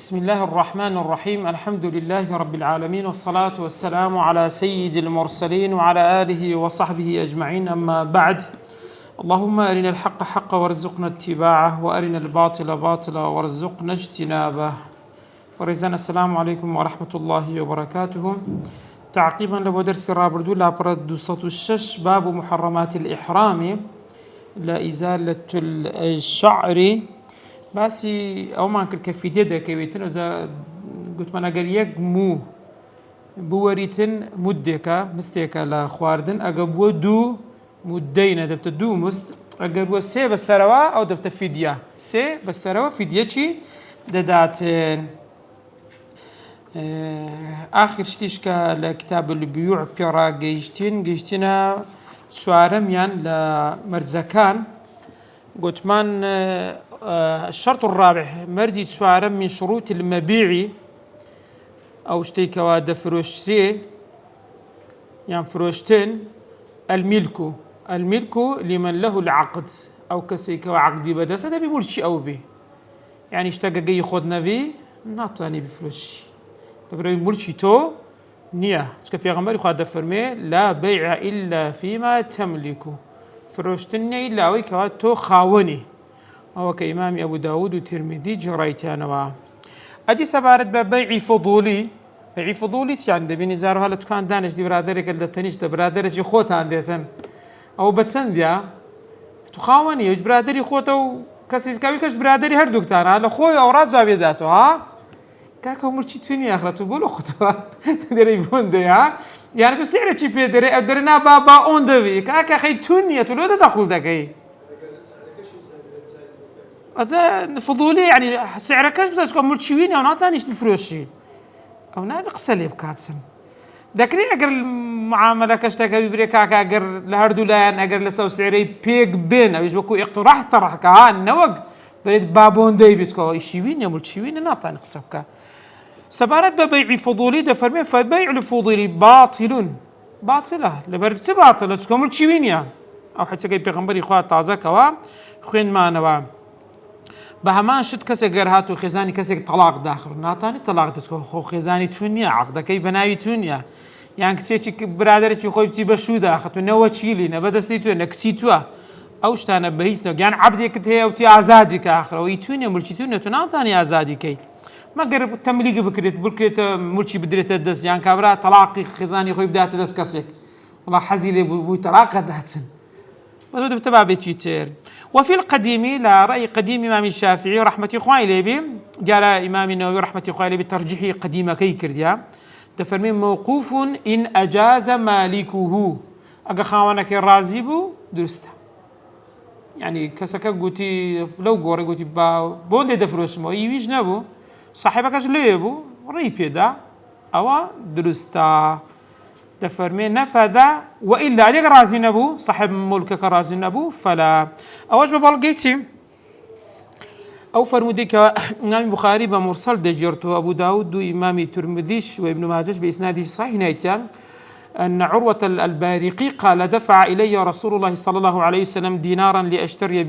بسم الله الرحمن الرحيم. الحمد لله رب العالمين، والصلاة والسلام على سيد المرسلين وعلى آله وصحبه أجمعين، أما بعد. اللهم أرنا الحق حقا وارزقنا اتباعه، وأرنا الباطل باطلا وارزقنا اجتنابه. ورزانا السلام عليكم ورحمة الله وبركاته. تعقيبا لدرس رابردو لابرد 206 باب محرمات الإحرام لا إزالة الشعر. باسی ئەومان کرد کە فیدێ دەکەوێتن ئەوزە گوتمان ئەگەر یەک مو بوەریتن مودێکە مستێکە لە خواردن، ئەگە بووە دوو مودەینە دەبتە دوو مست، ئەگەر بووە سێ بەسەرەوە ئەو دەبتە فیدیە، سێ بەسەرەوە فیدیەکی دەداتن. ئاخر شتیش کە لە کتاب البیوع پێڕا گەیشتینە چوارەمیان لە مەرجەکان گوتمان الشرط الرابع مرزي سوارم من شروط المبيع أو شتيكوا دفروشتري يعني فروشتين الملك لمن له العقد أو كسيكوا عقدي بدس هذا بملشي أو به، يعني اشتاق جاي خدنا به نعطاني بفروشي تبري ملشي تو نية سكبيغمبر يخاد فرمي لا بيع إلا فيما تملك، فروشتني إلا ويكوا تو خاوني أو كإمام أبو داود والترمذي جريتانوا. أدي سبارت ببيع فضولي، بيع فضولي يعني دبيني زارو هلا تكان دانش دي برادرك اللي تنيش ده برادرك يخوت عندهن أو بتسنديا تخاوني يج برادري خوته وكسر كاوي كش برادري هردوك تانا هلا خوي أو رازع بيداته ها كاكو مرشي تسني آخر تقولوا خوته دري بوندي ها يعني تو سعر شيء بيدري أدرنا بابا أوندبي كاكا خي تونية تلو ده دخل دكاي هذا فضولي يعني سعرك كاش بس تكون مرشوين أو نعطانيش نفروشي أو نابي قصلي بكاتسن ذكري أجر المعاملة كاشتاك ببريكاك أجر لهردولان أجر لسوا سعري بيك بين أو يجوكو اقتراح طرحك ها النوق بريد بابون داي بيتكو يشيوين يا مرشوين نعطاني قصبك سبارات ببيع فضولي ده فرمي فبيع الفضولي باطلة لبرد باطلة تكون مرشوين يا أو حتى جاي بيغمبر إخوات طازة كوا خوين ما نوا بهمان شد كسر جرهات وخزاني كسر طلاق داخل ناطاني طلاق تسكو خزاني تونيا عقدة كي بناوي تونيا يعني كسيتي برادرتي خوي بتي بشو داخل ونوى تشيلي نبدا سيتو نكسيتوا أوش تانا بهيسنا يعني عبدي كتير وتي عزادي كآخر ويتونيا ملشيتونيا تناطاني عزادي كي ما قرب تمليك بكريت ملشي بدريت الدس يعني كبرى طلاقي خزاني خوي بدات دس كسر والله حزيلي بو طلاق داتن وهذا بتبع بيتشيتر. وفي القديم لا رأي قديم إمام الشافعي رحمة إخواني لبي قال إمام النووي رحمة إخواني لبي ترجيحي قديمة كي كرديا تفرمين موقوف إن أجاز مالكه أجا خاونك الرازيبو درسته يعني كسكا قوتي لو قوري قوتي بوندي دفروش مو يويج نبو صاحبك أجليبو ريبيدا أو درسته تفرمين نفذ وإلا عليك رازي نبو صاحب ملكك رازي نبو فلا أوجب بالقيتي أو فرموديك إمام البخاري بمرسل دجرته أبو داود وإمام الترمذي وابن ماجه بإسناده صحيح نايتان أن عروة البارقي قال دفع إلي رسول الله صلى الله عليه وسلم دينارا لأشتري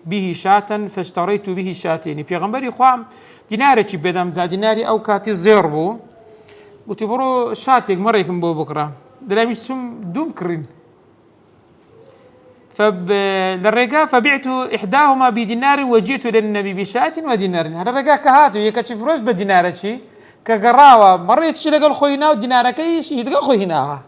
به شاة فاشتريت به شاتين في غنبري إخوة ديناري بدم زا ديناري أو كاتي زيربو قلت برو شاتك مرة يكون بكرة دلامي سم دوم كرين للرجاء فبعت إحداهما بدينار وجئت للنبي بشاة ودينار. هذا الرجاء كهاتو يكشف روش بدينار شيء كجراوة مرة يتشي لقى خوينا ودينار كي شيء لقى خويناها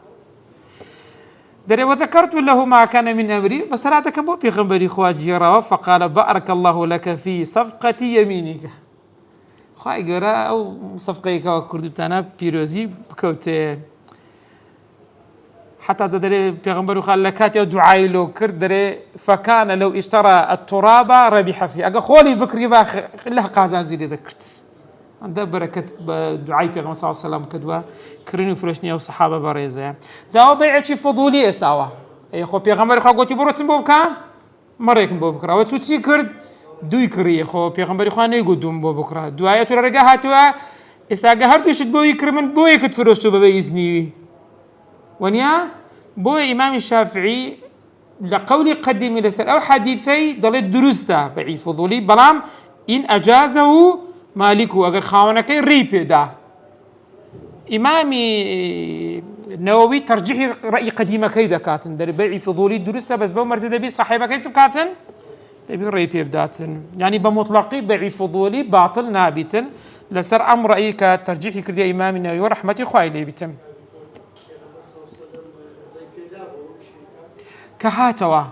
دري وذكرت له ما كان من أمري بس هذا كم في خبري خواج جراوة فقال بارك الله لك في صفقة يمينك خواهي قراء أو صفقة كردتانا بيروزي بكوت حتى زدري بيغمبرو قال لكاتي ودعاي له كردري فكان لو اشترى التراب ربح فيه أقا خولي بكري باخ الله قازان زيلي ذكرت عند بركة دعاي بيغمبر صلى الله عليه وسلم كدوا كرينو فرشني أو صحابة باريزة زاو بيعتي فضولي استاوا أي خو بيغمبر خا قوتي برو تسمبو بكام مرة يكن بكرة وتوتي كرد دوي كريه خو بيغمبر خانه يقدم بكرة دعاية رجع هاتوا استاجهرت يشد بوي كرمن بوي كتفرشتو ببيزني ونيا بوي إمام الشافعي لقول قديم لسر أو حديثي ضل درسته بعي فضولي بلام إن أجازه مالك و ئەگەر خاوەنەکەی ڕێی پێدا. ئیمامی نەوەوی تەرجیحی ڕەئی قەدیمەکەی دەکاتن، دەربەیعی فضولی دروستە بەس بەو مەرجە دەبێت صاحبەکەی چ بکاتن؟ دەبێت ڕێی پێ بداتن. یعنی بە مطلقی بەیعی فضولی باتڵ نابیتن لەسەر ئەم ڕەئی کە تەرجیحی کردی ئیمامی نەوەوی ڕەحمەتی خوای لێ بیتن. کە هاتەوە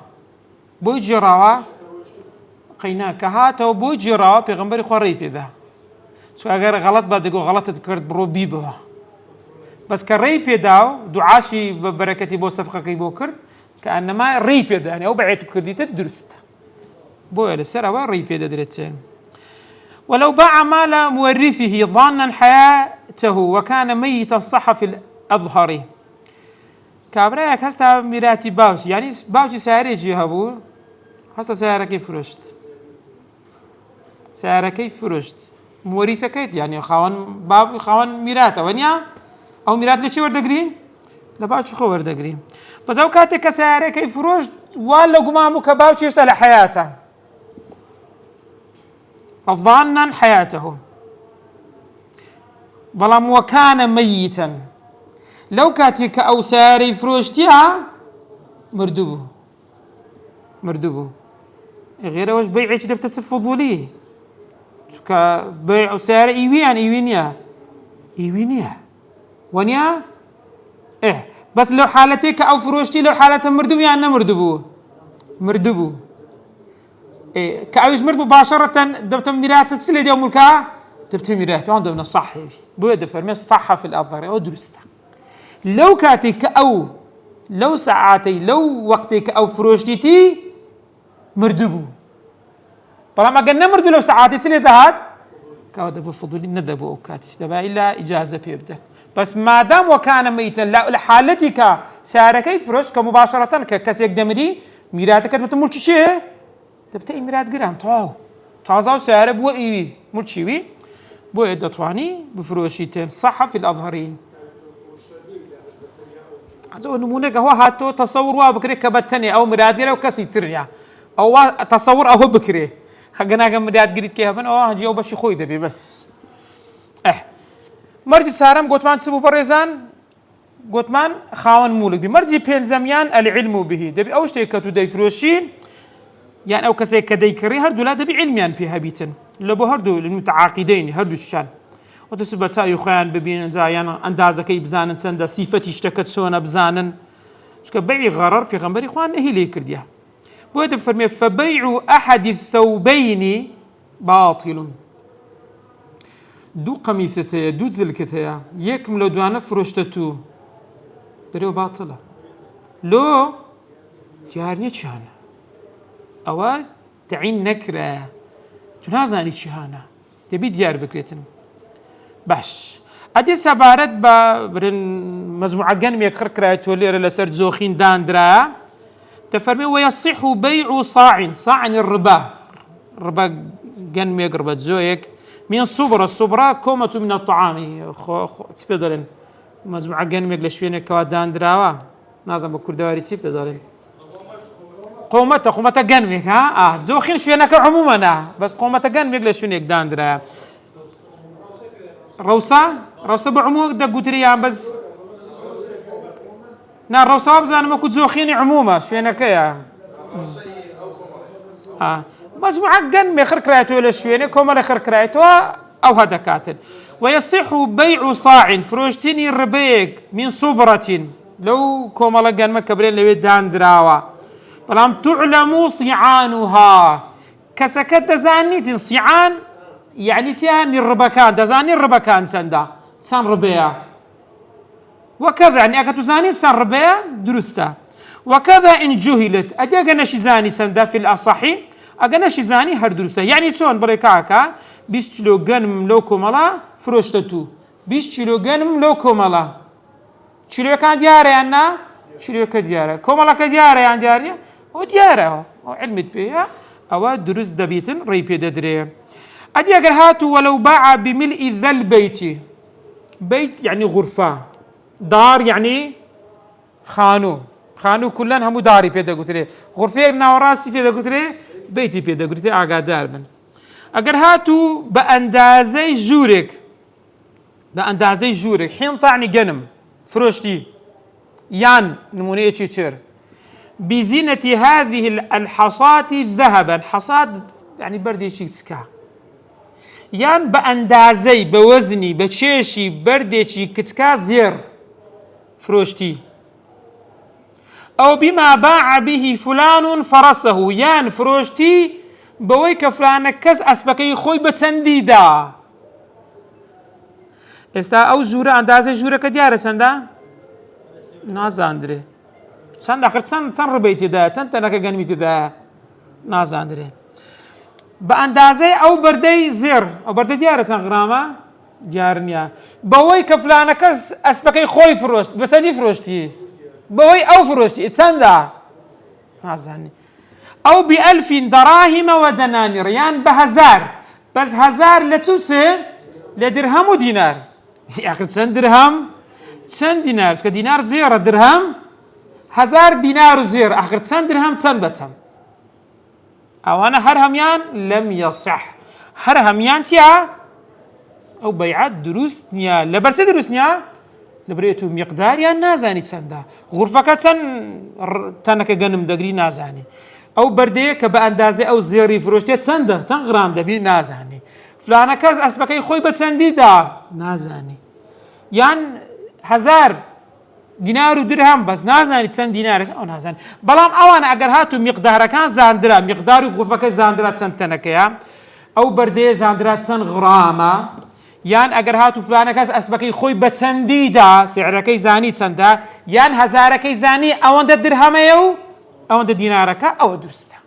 بۆی جێڕاوە قەینا کە هاتەوە بۆی جێڕاوە پێغەمبەری خوا ڕێی پێدا. چون ئەگەر غەڵەت بە دەگۆ غەڵەتت کرد بڕۆ بیبەوە. بەس کە ڕێی پێدا و دوعاشی بە بەرەکەتی بۆ سەفقەکەی بۆ کرد کە ئەنەما ڕێی پێدا، یعنی ئەو بەعێت کردیتت دروستە. بۆیە لەسەر ئەوە ڕێی پێدەدرێتێن. ولو باع مال مورثه ظانا حياته وكان ميتا صح في الأظهر. کابراایەک هەستا میراتی باوکی، یعنی باوکی سیارێکی هەبوو، هەستا سیارەکەی فرۆشت. سیارەکەی فرۆشت. مۆریثەکەیت، یعنی خاوەن میراتە وەنیا ئەو میرات لە چی وەردەگرین؟ لە باوکی خۆ وەردەگرین. بەس ئەو کاتێک کە سیارەکەی فرۆشت وا لە گومان بوو کە باوکی هێشتا لە حەیاتە. ظانا حياته بەڵام وەکانە مەیتەن، لەو کاتێک کە ئەو سیارەی فرۆشتیە مردووبوو. غێرەوەش بەیعێکی دەبتە چ فضولی، چونکە بەیع ئەو سیارە ئیویان ئیوی نییە وەنیا بەس لەو حالەتێک کە ئەو فرۆشتی لەو حالەتە مردوویان مردووبوو. کە ئەویش مرد بوو باشەڕەتەن دەبتە میراتە چ لێ دێ مولکە دەبتە میرات ئەوان دەبنە صاحبی. بۆیە دەفەرمێ صح في الأظهر، ئەوە دروستە. لەو کاتێک کە ئەو لەو سەعاتەی لەو وەقتێک کە ئەو فرۆشتیتی مردووبوو، بەڵام ئەگەر نەمردوو لەو سەعاتێ چ لێ دەهات کەوا دەبوو فضولی نەدەبوو ئەو کاتی دەبا ئیلا ئیجازە پێ بدەن. بەس مادام وەکانە مەیتەن لە حالەتی کە سیارەکەی فرۆشت کە مباشەرەتەن کە کەسێک دەمری میراتەکەت بتە مولکی چێ دەبتە ئیمرات گران تازە و سیارە بووە ئیوی مولکیوی، بۆیە دەتوانی بفرۆشیتن. صح في الأظهر. ئەو نمونەکە هۆ هاتۆ تەسەور وا بکرێت کە بەتەنێ ئەو مراتگەرە و کەسی تریا ئەو تەسەور ئەوە بکرێ هەگەناگە مراتگریت کێ هەبن ئەوە هەنجی ئەو بەشی خۆی دەبێ بەس. مەرجی چارەم گوتمان چ بوو بەڕێزان؟ گوتمان خاوەن مولک بی. مەرجی پێنجەمیان العلم به، دەبێ ئەو شتێک کە تو دەیفرۆشین یان ئەو کەسێک کە دەیکڕی هەردوو لا دەبێ علمیان پێ هەبیتن لە بۆ هەردوو متعاقیدەین هەردووشان وتەس بە چاوی خۆیان ببینن جایان ئەندازەکەی بزانن چەندە سیفەتی شتەکەت چۆنە بزانن، چونکە بەیعی غەڕەر پێغەمبەری خوا نەهی لێ کردیە. بۆیە دەفەرمێ فبەیع ئەحەد الثەوبەین باطل. دوو قەمیست هەیە، دوو جلکت هەیە، یەکم لە دوانە فرۆشتە تو دەرێوە باتڵە، لۆ دیار نییە چیانە، ئەوە تەعین نەکرایە، تو نازانی چی هانە، دەبی دیار بکرێتن. باش ئەدی سەبارەت بە برن مەجموعە گەنمێک خڕکرایەتەوە لێرە لەسەر جۆخین دانرایە، دەفەرمێ وەیەصیح بەیع صاع صاعن الربا، ڕبا گەنمێک ڕبە جۆیەک من صبرة، الصبرة كومة من الطعام، چی پێ دەڵێن مەجموعە گەنمێک لە شوێنێکەوە دانراوە نازانم بە کوردەواری چی پێ دەڵێن قۆمەتە گەنمێک جۆخین شوێنەکە عمومەنە بەس قۆمەتە گەنمێک لە شوێنێک دانرایە. ڕەوسە بە عموم دەگوتری یان بەس نا ڕەوسا بزانم وەکو جۆخینی عمومە شوێنەکەیە مجموعة گەنمێ خڕکرایەتەوە لە شوێنێ کۆمەڵە خڕکرایەتەوە ئەو هەدەکاتن. ويصح بيع صاع فرۆشتنی ڕبەیەک من صبرة لەو کۆمەڵە گەنمە کە برێن لەوێ دانراوە، بەڵام تعلم صیعانها کەسەکە دەزانیتن صیعان یعنی چیانی ڕبەکان دەزانی ڕبەکان چەندە چەند ڕبەیە وەکەذا یعنی ئەگە تو زانیت چەند ڕبەیە دروستە. وەکەذا ئین جوهیلت ئەدی ئەگە نەشی زانی چەندە فی الأصحی ئەگە نەشی زانی هەر دروستە. یعنی چۆن بڵێ کاکە 20 کیلۆ گەنم لەو کۆمەڵە فرۆشتە تو 20 کیلۆ گەنم لەو کۆمەڵە کیلۆەکان دیارە یان نا کیلۆەکە دیارە کۆمەڵەکە دیارە یان دیار نییە ئەو دیارە ئەو علمت پێیە ئەوە دروست دەبیتن ڕێی پێ دەدرێ. ئەدی ئەگەر هاتو وەلەو باع بملء ذا البيت بيت يعني غرفة دار يعني خانو كلن همو داري پێ دەگوترێ غرفەیەک ناوەڕاستی پێ دەگوترێ بەیتی پێ دەگوترێ ئاگادار بن. ئەگەر هاتوو بە ئەندازەی ژوورێک حینطانی گەنم فرۆشتی یان نمونەیەکی تر بزینة هذه الحصاة ذهبا حصاد يعني بردێکی چکە یان بە ئەندازەی بە وەزنی بە چێشی بەردێکی کچکە زێر فرۆشتی ئەو بما باع به فلان فرسه یان فرۆشتی بەوەی کە فلانە کەس ئەسپەکەی خۆی بە چەندیدا. ئێستا ئەو ژوورە ئەندازەی ژوورەکە دیارە چەندە؟ نازاندرێ. چەند ئەخر چەند ڕبەی تێدایە، چەند تەنەکە گەنمی تێدایە نازاندرێ. بە ئەندازەی ئەو بەردەی زێر، ئەو بەردە دیارە چەند غرامە؟ دیار نییە. بەوەی کە فلانە کەس ئەسپەکەی خۆی فرۆشت بە چەندی فرۆشتی؟ بەوەی ئەو فرۆشتی چەندە؟ نازانی. ئەو بئەلف دەراهم وەدەنانیڕ یان بە هەزار، بەس هەزار لە چ لە درهەم و دینار. یاخر چەند درهەم چەند دینار، کە دینار زێرە درهەم هەزار دینار و زێر، ئاخر چەند درهەم چەند بە چەند. ئەوانە هەر هەمیان لەم یەصح، هەر هەمیان چییە؟ ئەو بەیعەت دروست نییە. لەبەر چ دروست نییە؟ لەبەرێت و میقداریان نازانی چەندە، غورفەکە چەند تەنەکە گەنم دەگری نازانی، ئەو بەردەیە کە بە ئەندازەی ئەو زێری فرۆشتێت چەندە، چەند غرام دەبی نازانی، فلانە کەس ئەسپەکەی خۆی بە چەندیدا نازانی، یان هەزار دینار و درهەم بەس نازانی چەند دینارێت ئەو نازانی. بەڵام ئەوانە ئەگەر هاتو میقدارەکان زاندرا، میقدار و غورفەکە زاندرا چەند تەنەکەیە، ئەو بەردەیە زاندرا چەند غرامە، یان ئەگەر هاتو فلانە کەس ئەسپەکەی خۆی بە چەندیدا سعرەکەی زانی چەندە، یان هەزارەکەی زانی ئەوەندە درهەمەیە و ئەوەندە دینارەکە، ئەوە دروستە.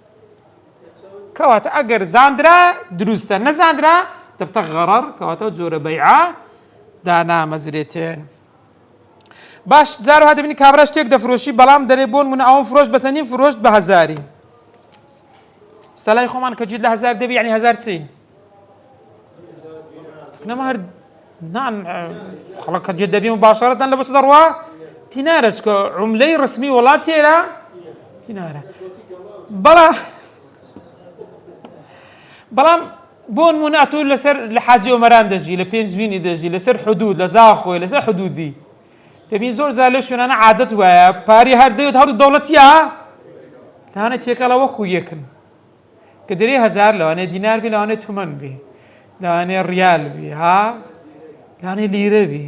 کەواتە ئەگەر زاندرا دروستە، نەزاندرا دەبتە غەڕەر، کەواتە جۆرە بەیعە دانامەزرێتێن. باش جارو هەدەبینی کابرا شتێک دەفرۆشی، بەڵام دەرێ بۆن منە ئەوم فرۆشت بەتەنی فرۆشت بە هەزاری. سەلای خۆمان کە جید لە هەزار دەبی یعنی هەزار چی؟ نەما هەر خەڵک کە جێت دەبی مباشەرەتەن لە بۆ چ دەڕوا؟ دینارە، چکە عوملەی ڕسمی وڵات چێرە؟ دینارە. بەڵام بۆ نمونە ئەتۆ لەسەر لە حاجی ئۆمەران دەژی، لە پێنجبینی دەژی، لەسەر حدود، لە زاخۆی، لەسەر حدودی دەبین زۆر زار لە شوێنانە عادەت وایە پاری هەر دەوێت هەردوو دەوڵەت چییە؟ لەوانە تێکەڵە وەکو یەکن، کە دەرێ هەزار لەوانەیە دینار بێ، لەوانەیە تومەن بێ، لەوانەیە ڕیال بێ، لەوانەیە لیرە بێ.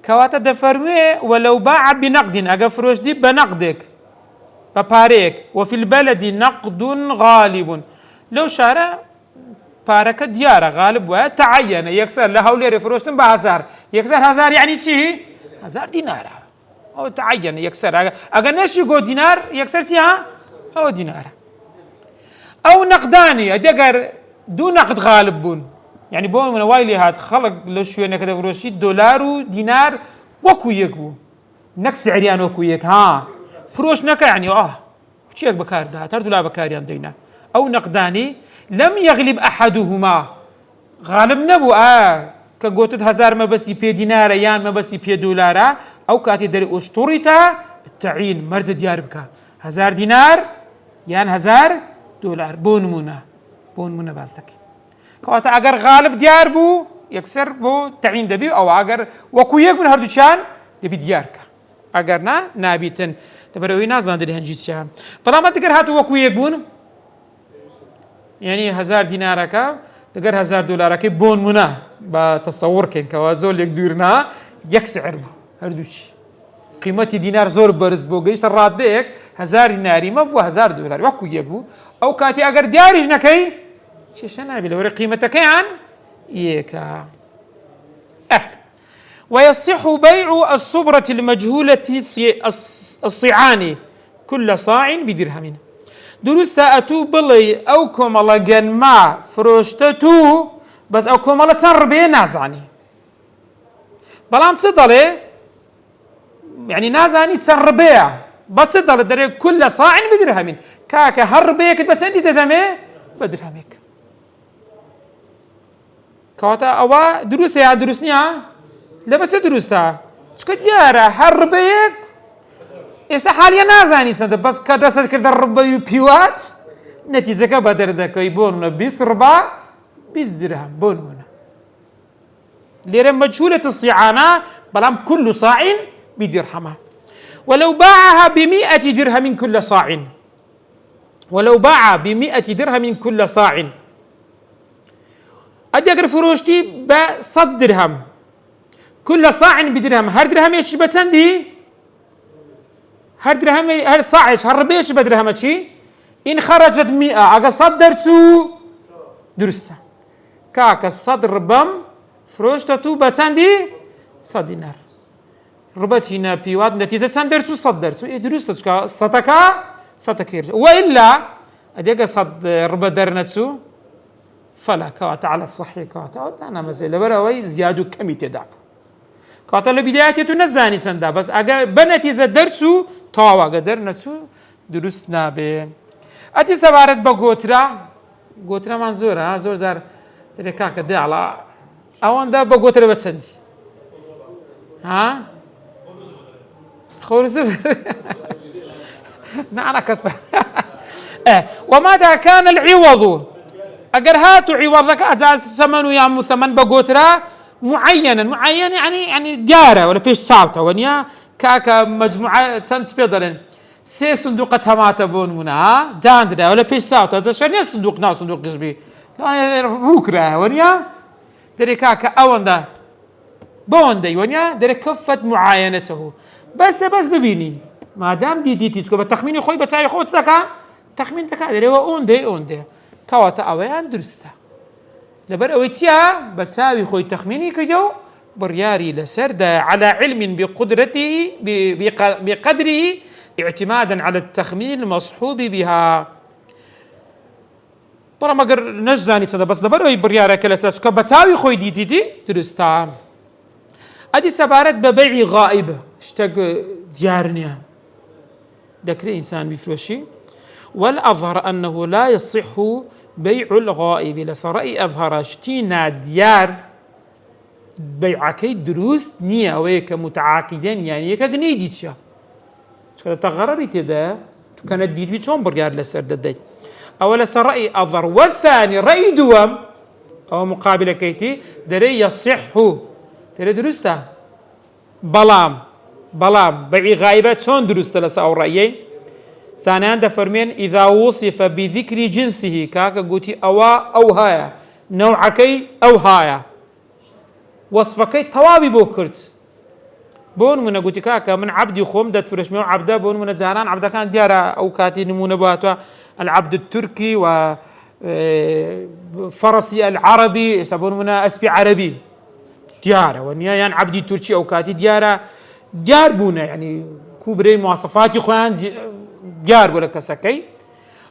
کەواتە دەفەرموێ وەلەو باع بنەقدین، ئەگە فرۆشتی بە نەقدێک بە پارەیەک، وەفی البەلەدی نەقد غالیب، لەو شارە پارەکە دیارە غالب وایە تەعەیەنە، یەکسەر لە هەولێرێ فرۆشتن بە هەزار، یەکسەر هەزار یعنی چی؟ هەزار دینارە، ئەو تەعەیەنە یەکسەر، ئەگە نەشی گۆ دینار یەکسەر چیە؟ ئەوە دینارە. ئەو نەقدانی ئەگەر دوو نەقد غالب بوون، یعنی بۆ منە وای لێ هات خەڵک لە شوێنەکە دەفرۆشی دۆلار و دینار وەکو یەک بوو، نەک سعریان وەکو یەک، فرۆش نەکە یعنی چیەک بەکاردات هەردوو لا بەکاریان دەینا. ئەو نەقدانی لەم یەغلیب ئەحەدوهما، غالب نەبوو کە گوتت هەزار مەبەستی پێ دینارە یان مەبەستی پێ دۆلارە، ئەو کاتی دەری ئوشتوڕیتە تەعین مەرجە دیار بکە، هەزار دینار یان هەزار دۆلار، بۆ نمونە باس دەکەین. کەواتە ئەگەر غالب دیار بوو یەکسەر بۆ تەعین دەبی، ئەو ئەگەر وەکو یەک بوون هەردووچیان دەبی دیارکە، ئەگەر نابیتن لەبەرەوەی نازاندرێ هەنجی چیان. بەڵام ئەگەر هاتوو وەکو یەک بوون، یعنی هەزار دینارەکە دەگەر هەزار دۆلارەکەی بۆ نمونە بە تەسەوڕکەین کەوا زۆر لێک دوورنا، یەک سعر بوو هەردووچی، قیمەتی دینار زۆر بەرز بۆ گەیشتە ڕادەیەک، هەزار دیناری مە بووە هەزار دۆلار وەکو یەک بوو، ئەو کاتی ئەگەر دیاریش نەکەی چێشە نابێت لەوەرە قیمەتەکەیان یەکە. ويصح بيع الصبرة المجهولة الصيعان كل صاع بدرهم. دروستە ئەتوو بڵێ ئەو کۆمەڵە گەنما فرۆشتە تو، بەس ئەو کۆمەڵە چەند ڕبێ نازانی، بەڵام چ دەڵێ؟ یعنی نازانی چەند ڕبەیە، بە چ دەڵێ؟ دەرێ كل صاع بدرهم، کاکە هەر ڕبەیەکت بە چەندی دەدەمێ؟ بە درهەمێک. کەواتە ئەوە دروستە یا دروست نییە؟ لەبە چه دروستە؟ چکە دیارە هەر ڕبەیەک ئێستا حالیە نازانی چەندە، بەس کە دەست کردە ڕبەی و پیوات نتيجة بدر دكوي بون 20 ربع 20 درهم بون هنا ليرة مجهولة الصيانة بلام كل صاع بدرهمه ولو باعها ب100 درهم كل صاع ولو باع ب100 درهم كل صاع أديك فروشتي ب100 درهم كل صاع بدرهم هر درهم يش بتسندي هر درهم هر صاع هر ربيش بدرهم شي إن خرجت 100 أجا صدرتو درسته كاك الصدر بم فروشتو بتسندي 100 دينار ربط هنا بيواد نتيجة صدرتو إيه درسته ستكير وإلا أديك صد ربط درنتو فلا كواتا على الصحيح كواتا أنا مثلا براوي زيادة كمية داب كواتا لبداية تنزاني سندا بس أجا بنتيجة درسو طاوة قدر نتسو درست نابه أتي سبارت بقوترا منظورة زور زار تريكا كده على أوان ده بقوترا بسندي ها خورزف أنا كسب وماذا كان العوض أجر هاتوا عوضك أجاز ثمن يا ثمن بقوترا معينا يعني ديارة ولا بيش ساوتا ونيا كاكا مجموعة سنت بيدلن سي صندوق تماتا بون منا داندنا ولا بيش ساوتا إذا شرني صندوق جزبي بكرة ونيا دري كاكا أوندا بوندي ونيا دري كفة معاينته بس ببيني ما دام دي تسكو بتخميني خوي بتساوي خوي تسكا تخمين تكا دري أوندي كواتا أويان درستا لبر أويتيا بتساوي خوي تخميني كجو برياري لسرد على علم بقدرته بقدره اعتمادا على التخمين المصحوب بها برا ما قر نجزاني صدا بس لبر برياري كلاسات بتساوي خوي دي درستا أدي سبارت ببيع غائب اشتق ديارنيا ذكر إنسان بفلوشي والأظهر أنه لا يصح بيع الغائب لسرأي أظهر اشتينا ديار بيعكي دروس نية ويك متعاقدين يعني يك جنيديتشا شكل تغرري تدا كانت ديد بيتشون برجار لسر ددي أولا سرأي أظهر والثاني رأي دوام أو مقابل كيتي دري يصح ترى درسته بلام بيع غائبات شون درسته لس أو رأيين ثانيا دفرمين إذا وصف بذكر جنسه كاكا قوتي أو هايا نوعكي أو هايا وصفكي توابي بوكرت بون من قوتي كاكا من عبدي خوم دات فرش ميو عبدا بون من زهران عبدا كان ديارا أو كاتي نمونه باتوا العبد التركي و فرسي العربي يسمون من أسبي عربي ديارا ونيا يعني عبدي تركي أو كاتي ديار بونا يعني كوبري مواصفات خوان ديار ولا كسكي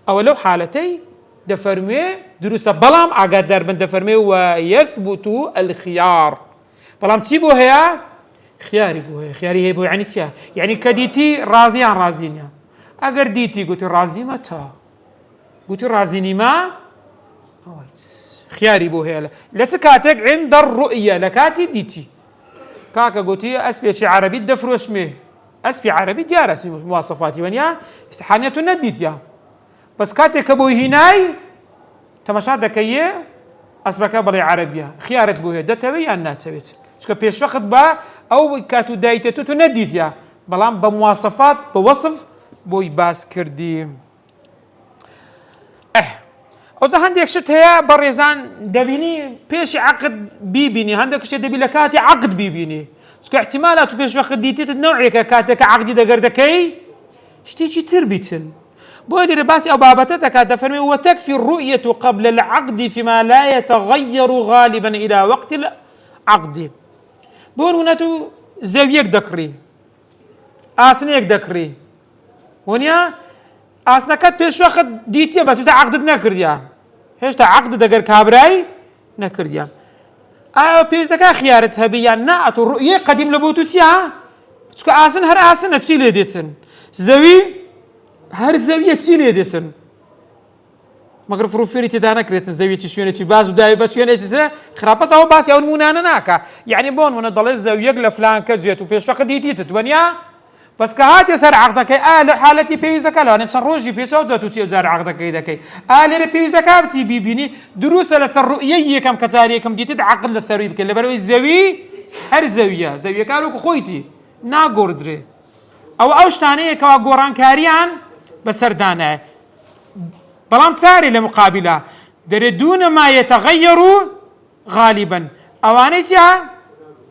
أو لو حالتي دفرمي دروس بلام أقدر من دفرمي ويثبت الخيار بلام تسيبو هي خياري هي بو يعني سيا يعني كديتي رازين أجر ديتي قلت رازي متى قلت رازيني ما خياري بو هي لتكاتك عند الرؤية لكاتي ديتي كاكا قلتي أسبي عربي دفروش مي أسبي عربي ديار أسبي مواصفاتي ونيا استحانية نديت يا بس كاتك أبو هناي تمشاد كيه أسبك بلي عربية خيارت بوه دتوي أن ناتويت شو كبيش وقت با أو كاتو دايتة تنديت يا بلام بمواصفات بوصف بوي باس كردي أوزا هنديك شت هي بريزان دبيني بيش عقد بيبيني هنديك شت دبي لكاتي عقد بيبيني شو احتمالات بيش وقت ديتي تنوعي كاتك عقدي دقردكي شتيجي تربيتن بودي رباسي أو بابتتك تفرمي وتكفي الرؤية قبل العقد فيما لا يتغير غالبا إلى وقت العقد بون هناتو زاويك دكري آسنيك دكري ونيا آسنكات بيش وقت ديتيا بس هشتا عقد نكرديا هشتا عقد دقر كابراي نكرديا بيش دكا خيارتها بيان ناعتو الرؤية قديم لبوتوسيا شكو آسن هر آسن تسيلي ديتن زاوي هر زاوية تسيلي ديتن مگر فروفيري تدانا كريتن زاوية تشوينة باز وداي بشوينة تسا خرابس أو باس يون منانا ناكا يعني بون من ضل الزاوية لفلان كزيت وبيش وقت ديتي تتونيا بس كهاتي سر عقدك حالتي بيزك لا نفسر روجي بيسو ذاتو تي زار عقدك كيدك لي بيزك بسي بيبيني دروس لسر رؤيه كم كزاري كم ديت عقل لسر بك اللي برو الزاوي هر زاويه كانوا خويتي نا غوردري او ثاني كوا غوران كاريان بسردانه بلان ساري لمقابله دون ما يتغير غالبا اوانيتيا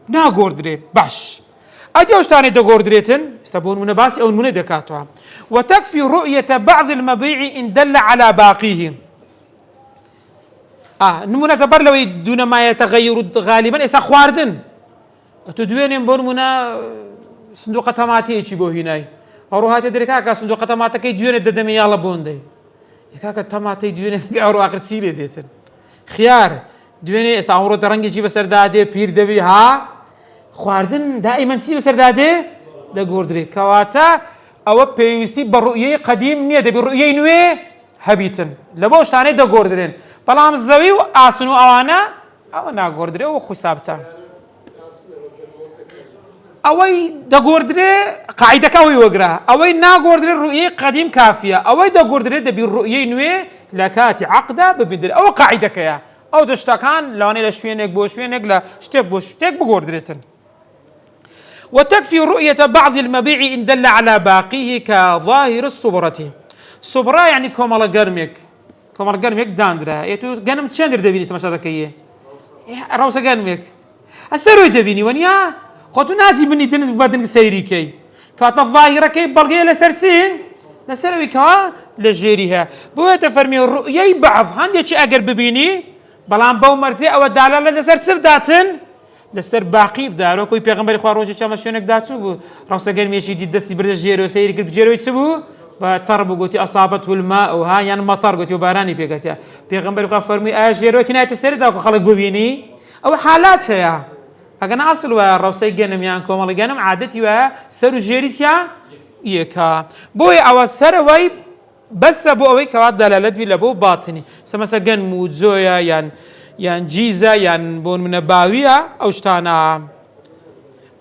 نا غوردري باش أديوش تاني دغوردريتن استبون من باس أو من دكاتها وتكفي رؤية بعض المبيع إن دل على باقيه نمونا زبر لو دون ما يتغير غالبا إسا خواردن تدوين بون منا صندوق تماتي إيش بو هناي أروها تدركا صندوق تماتي كي ديون الددمي يلا بوندي يكاك تماتي ديون أرو آخر سيري ديتن خيار ديون إسا أمرو درنجي جيب سردادي بير دبي ها خواردن دائما سي بسرداده دغوردري كواتا او بيوستي بالرؤيه قديم نيه بالرؤيه نوي هبيتن لبوش ثاني دغوردرين بلام زوي اسنو اوانا او نا غوردري او حسابتا اوي دغوردري قاعده كوي وغرا اوي نا غوردري الرؤيه قديم كافيه اوي دغوردري بالرؤيه نوي لكات عقده ببدل او قاعده كيا او تشتكان لاني لشوينك بوشوينك لا شتك بوشتك بغوردريتن وتكفي رؤية بعض المبيع إن دل على باقيه كظاهر الصبرة. صبرة يعني كومالا قرمك داندرا يتو قنم تشاندر دبيني تمشى ذكية روسا قرمك السروي دبيني ونيا خطو ناسي بني دن بدن سيري كي كات الظاهرة كي بلغي لسرسين لسروي كوا لجيريها بو تفرمي الرؤية بعض هندي شي أقر ببيني بلان بو مرزي أو الدالة لسرسر داتن لسر باقي بدارو كوي پیغمبر خوا روجي چما شونك داتو بو روسا گرميشي دي دستي برد جيرو سيري كرب جيرو يتسبو بتربو قوتي اصابته الماء وها يعني مطر قوتي وباراني بيغتيا پیغمبر خوا فرمي اجيرو كنايت سر داكو خلق بويني او حالات هيا انا اصل و روسا گنم يان كومل گنم عادتي و سر جيريتيا يكا بوي او سر وي بس ابو اوي كواد دلالت بي لبو باطني سمسا گن موزويا يعني جيزة يعني بون من باوية أو شتانا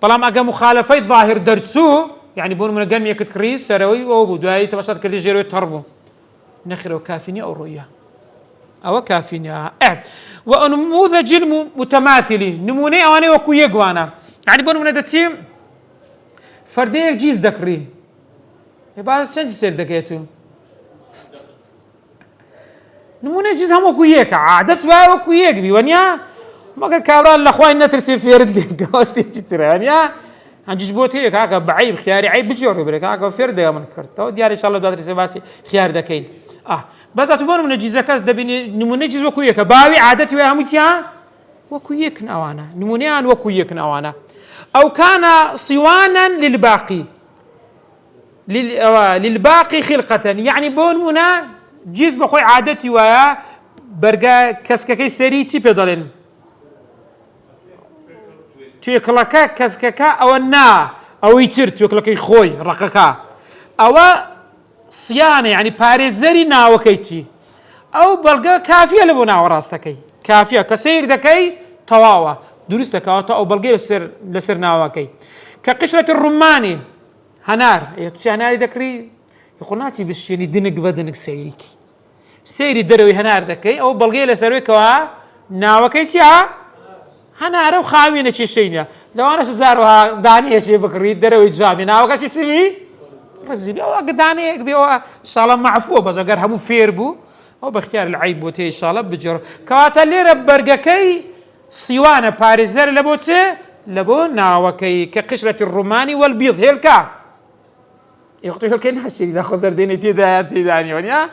بلام أجا مخالفة ظاهر درسو يعني بون من قام يكت كريس سروي أو بداية تبصر كل جيرو تربو نخره كافيني أو رؤيا أو كافيني ونموذج المتماثلي نموني أواني وكوية جوانا يعني بون من دتسيم فردي جيز دكري يبقى شن جسر دكيتو نمونه جيز هم وكويك عادت وكويك بيونيا مگر كابران الاخوان نترسي في رد لي قاش تيجي ترانيا انجي بوت هيك هكا بعيب خياري عيب بجور بريك هكا فرد من كرتو ديار ان شاء الله دوات باسي خيار دكين بس تبون من جيزكاس دبي نمونه جيز وكويك باوي عادت وهمتيا وكويك نوانا نمونيان وكويك نوانا او كان صوانا للباقي خلقة يعني بون منا جيز بخوي عادتي ويا برجا كسككي سريتي بدلن تيكلكا كسككا او النا او يتر تيكلكي خوي رقكا او صيانه يعني باريزري ناوكيتي او بلغا كافيه لبنا وراستكي كافيه كسير دكي تواوا درستك او بلغي لسر ناوكي كقشره الرماني هنار هنار ذكري يقولناتي بالشيني دنك بدنك سيري دروي هنار ذكي او بلغي لسروي كوا ناوكي سيا هنار وخاوينه شي شينيا لو انا سزاروها داني شي بكري دروي جامي ناوكا شي سمي رزبي او قداني بي ان شاء الله معفو بس اگر همو فيربو او باختيار العيب بوتي ان شاء الله بجر كواتا اللي ربرقكي صيوانه باريزر لبوتي لبو ناوكي كقشره الروماني والبيض هيلكا يقتل كان هالشيء اذا خسر ديني تيداني ونيا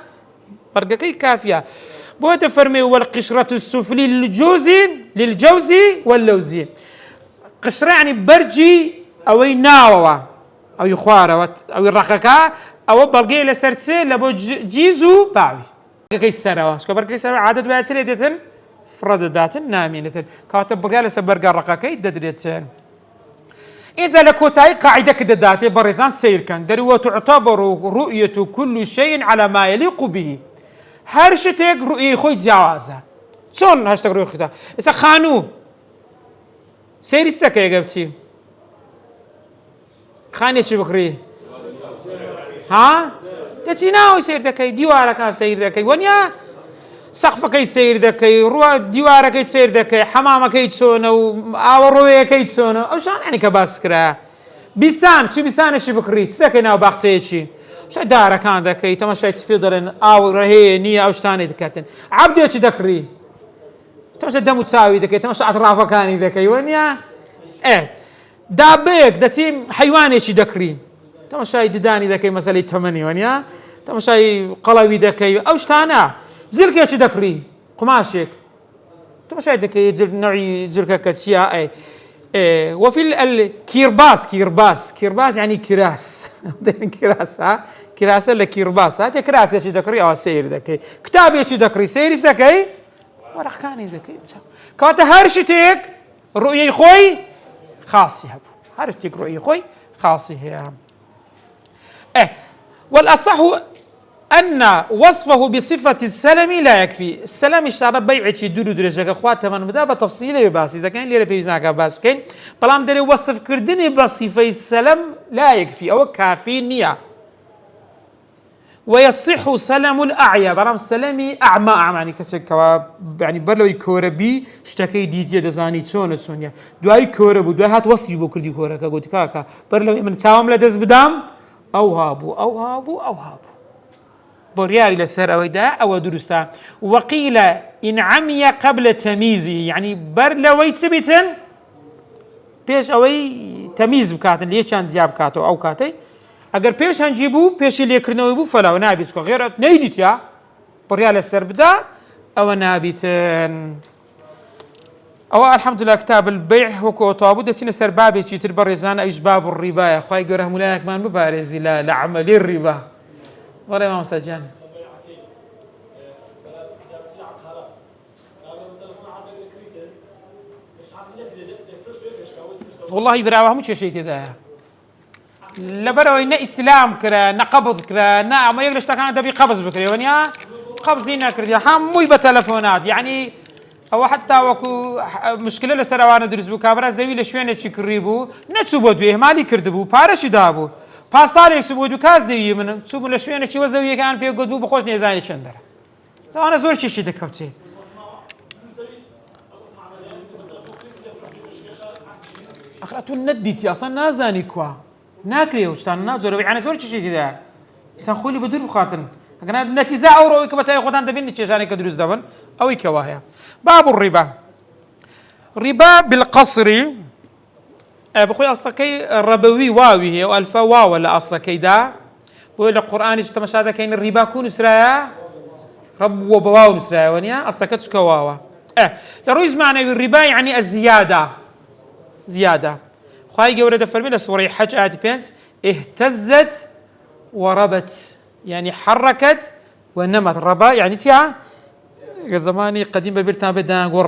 فرقكي كافيه بو تفرمي والقشره السفلي للجوزي واللوزي قشره يعني برجي او ناوه او يخواره او الرقكا او بلقي لسرسي لبو جيزو باوي كي سراوا سكبر كي سراوا عدد واسلتن فرددات نامينه كاتب بلقي لسبرقا رقكي ددريتن إذا لكوتاي قاعدة كدداتي برزان سير كان دري وتعتبر رؤية كل شيء على ما يليق به هرشتك رؤية خوي جوازة شون هاشتك رؤية خوي إذا خانو سير استك يا جبسي خانێکی بکڕی ها دەچی ناوی سیر دەکەی دیوارەکان سیر دەکەی وەنیا سەقفەکەی سیر دەکەی ڕوە دیوارەکەی سیر دەکەی حەمامەکەی چۆنە و ئاوەڕۆیەکەی چۆنە ئەو شان عنی کە باس کرا بیستان چی بیستانێکی بکڕی چ دەکەی ناو باخچەیەکی شای دارەکان دەکەی تەماشای چپێ دەڵێن ئاو ڕێهەیە نییە ئەو شتانێ دەکاتن عەبدێکی دەکڕی تەماشا دەم و چاوی دەکەی تەماشا ئەتڕافەکانی دەکەی وەنیا دابەیەک دەچی حەیوانێکی دەکڕی تەماشای ددانی دەکەی مەسەلەی تەمەنی وەنیا تەماشای قەڵەوی دەکەی ئەو شتانە زرکێکی دەکڕی قماشێک تەماشای دەکەی نوعی زرکەکە چیە وفي الكيرباس يعني كراس كراس ها كراس ولا كيرباس هاتي كراس يا شي دكري او سير دكي كتاب يا شي دكري سيريس دكي ورخاني دكي كاتا هرشتك رؤية خوي خاصي هبو هرشتك رؤية خوي خاصي هي والأصح أن وصفه بصفة السلم لا يكفي السلم اشترى بيع شي دودو درجة اخوات من مدابة تفصيلي بس إذا كان لي بيزناك باس كين بلام دري وصف كردني بصفة السلم لا يكفي أو كافي نية ويصح سلم الأعيا بلام السلمي أعمى يعني كسر يعني برلو كوربي اشتكي ديتيا دزاني تسونيا دواي كوربو دواي هات وصفي بو كردي كوركا قلت كاكا برلو من تساوم لدز بدام أو هابو بورياري لسر أويدا أو درستا وقيل إن عمي قبل تمييزه يعني برلوي تثبتن بيش أوي تمييز بكاتن ليش كان زياب كاتو أو كاتي أجر بيش هنجيبو بيش اللي يكرنوا يبو فلا ونابيتكو غير نيديت يا بوريالي لسر بدا أو نابيتن أو الحمد لله كتاب البيع هو طابو دتينا سر بابي شي تربرزان أيش باب الربا يا أخوي جره ملاك ما مبارز لا عمل الربا ولا ما مسجان والله براوه مش شيء كذا لبروا إن استلام كرا نقبض كرا ما يقدرش تكان دبي قبض بكري ونيا قبضينا كردي حموي بتلفونات يعني أو حتى وكو مشكلة لسروانا درس بكابرا زوي لشوينة شي كريبو نتسوبو دويه مالي كردبو بارش دابو پاسالی سبود و کازی من سبود لشویه چی وزویه که آن پیگود بو بخوش نیزانی چندر زمان زور چیشی دکبتی آخرتون ندیتی اصلا نازانی کوا ناکریه وچتان نازور يعني زور چیشی دیده انسان خولی بدور بخاطن اگر نتیزه او روی که بسای خودان دبین چیزانی که دروز دبن اوی که واهیا باب الربا ربا بالقصر بخوي أصلا كي ربوي واوي هي والفا واو ولا أصلا كي دا بقول القرآن إيش تمشى كين الربا كون سرايا رب وبواو سرايا ونيا أصلا كتسك واوا لرويز معنى الربا يعني الزيادة زيادة خواي جورة فرمي سورة حج آية بينس اهتزت وربت يعني حركت ونمت الربا يعني تيا زماني قديم ببرتان بدنا نقول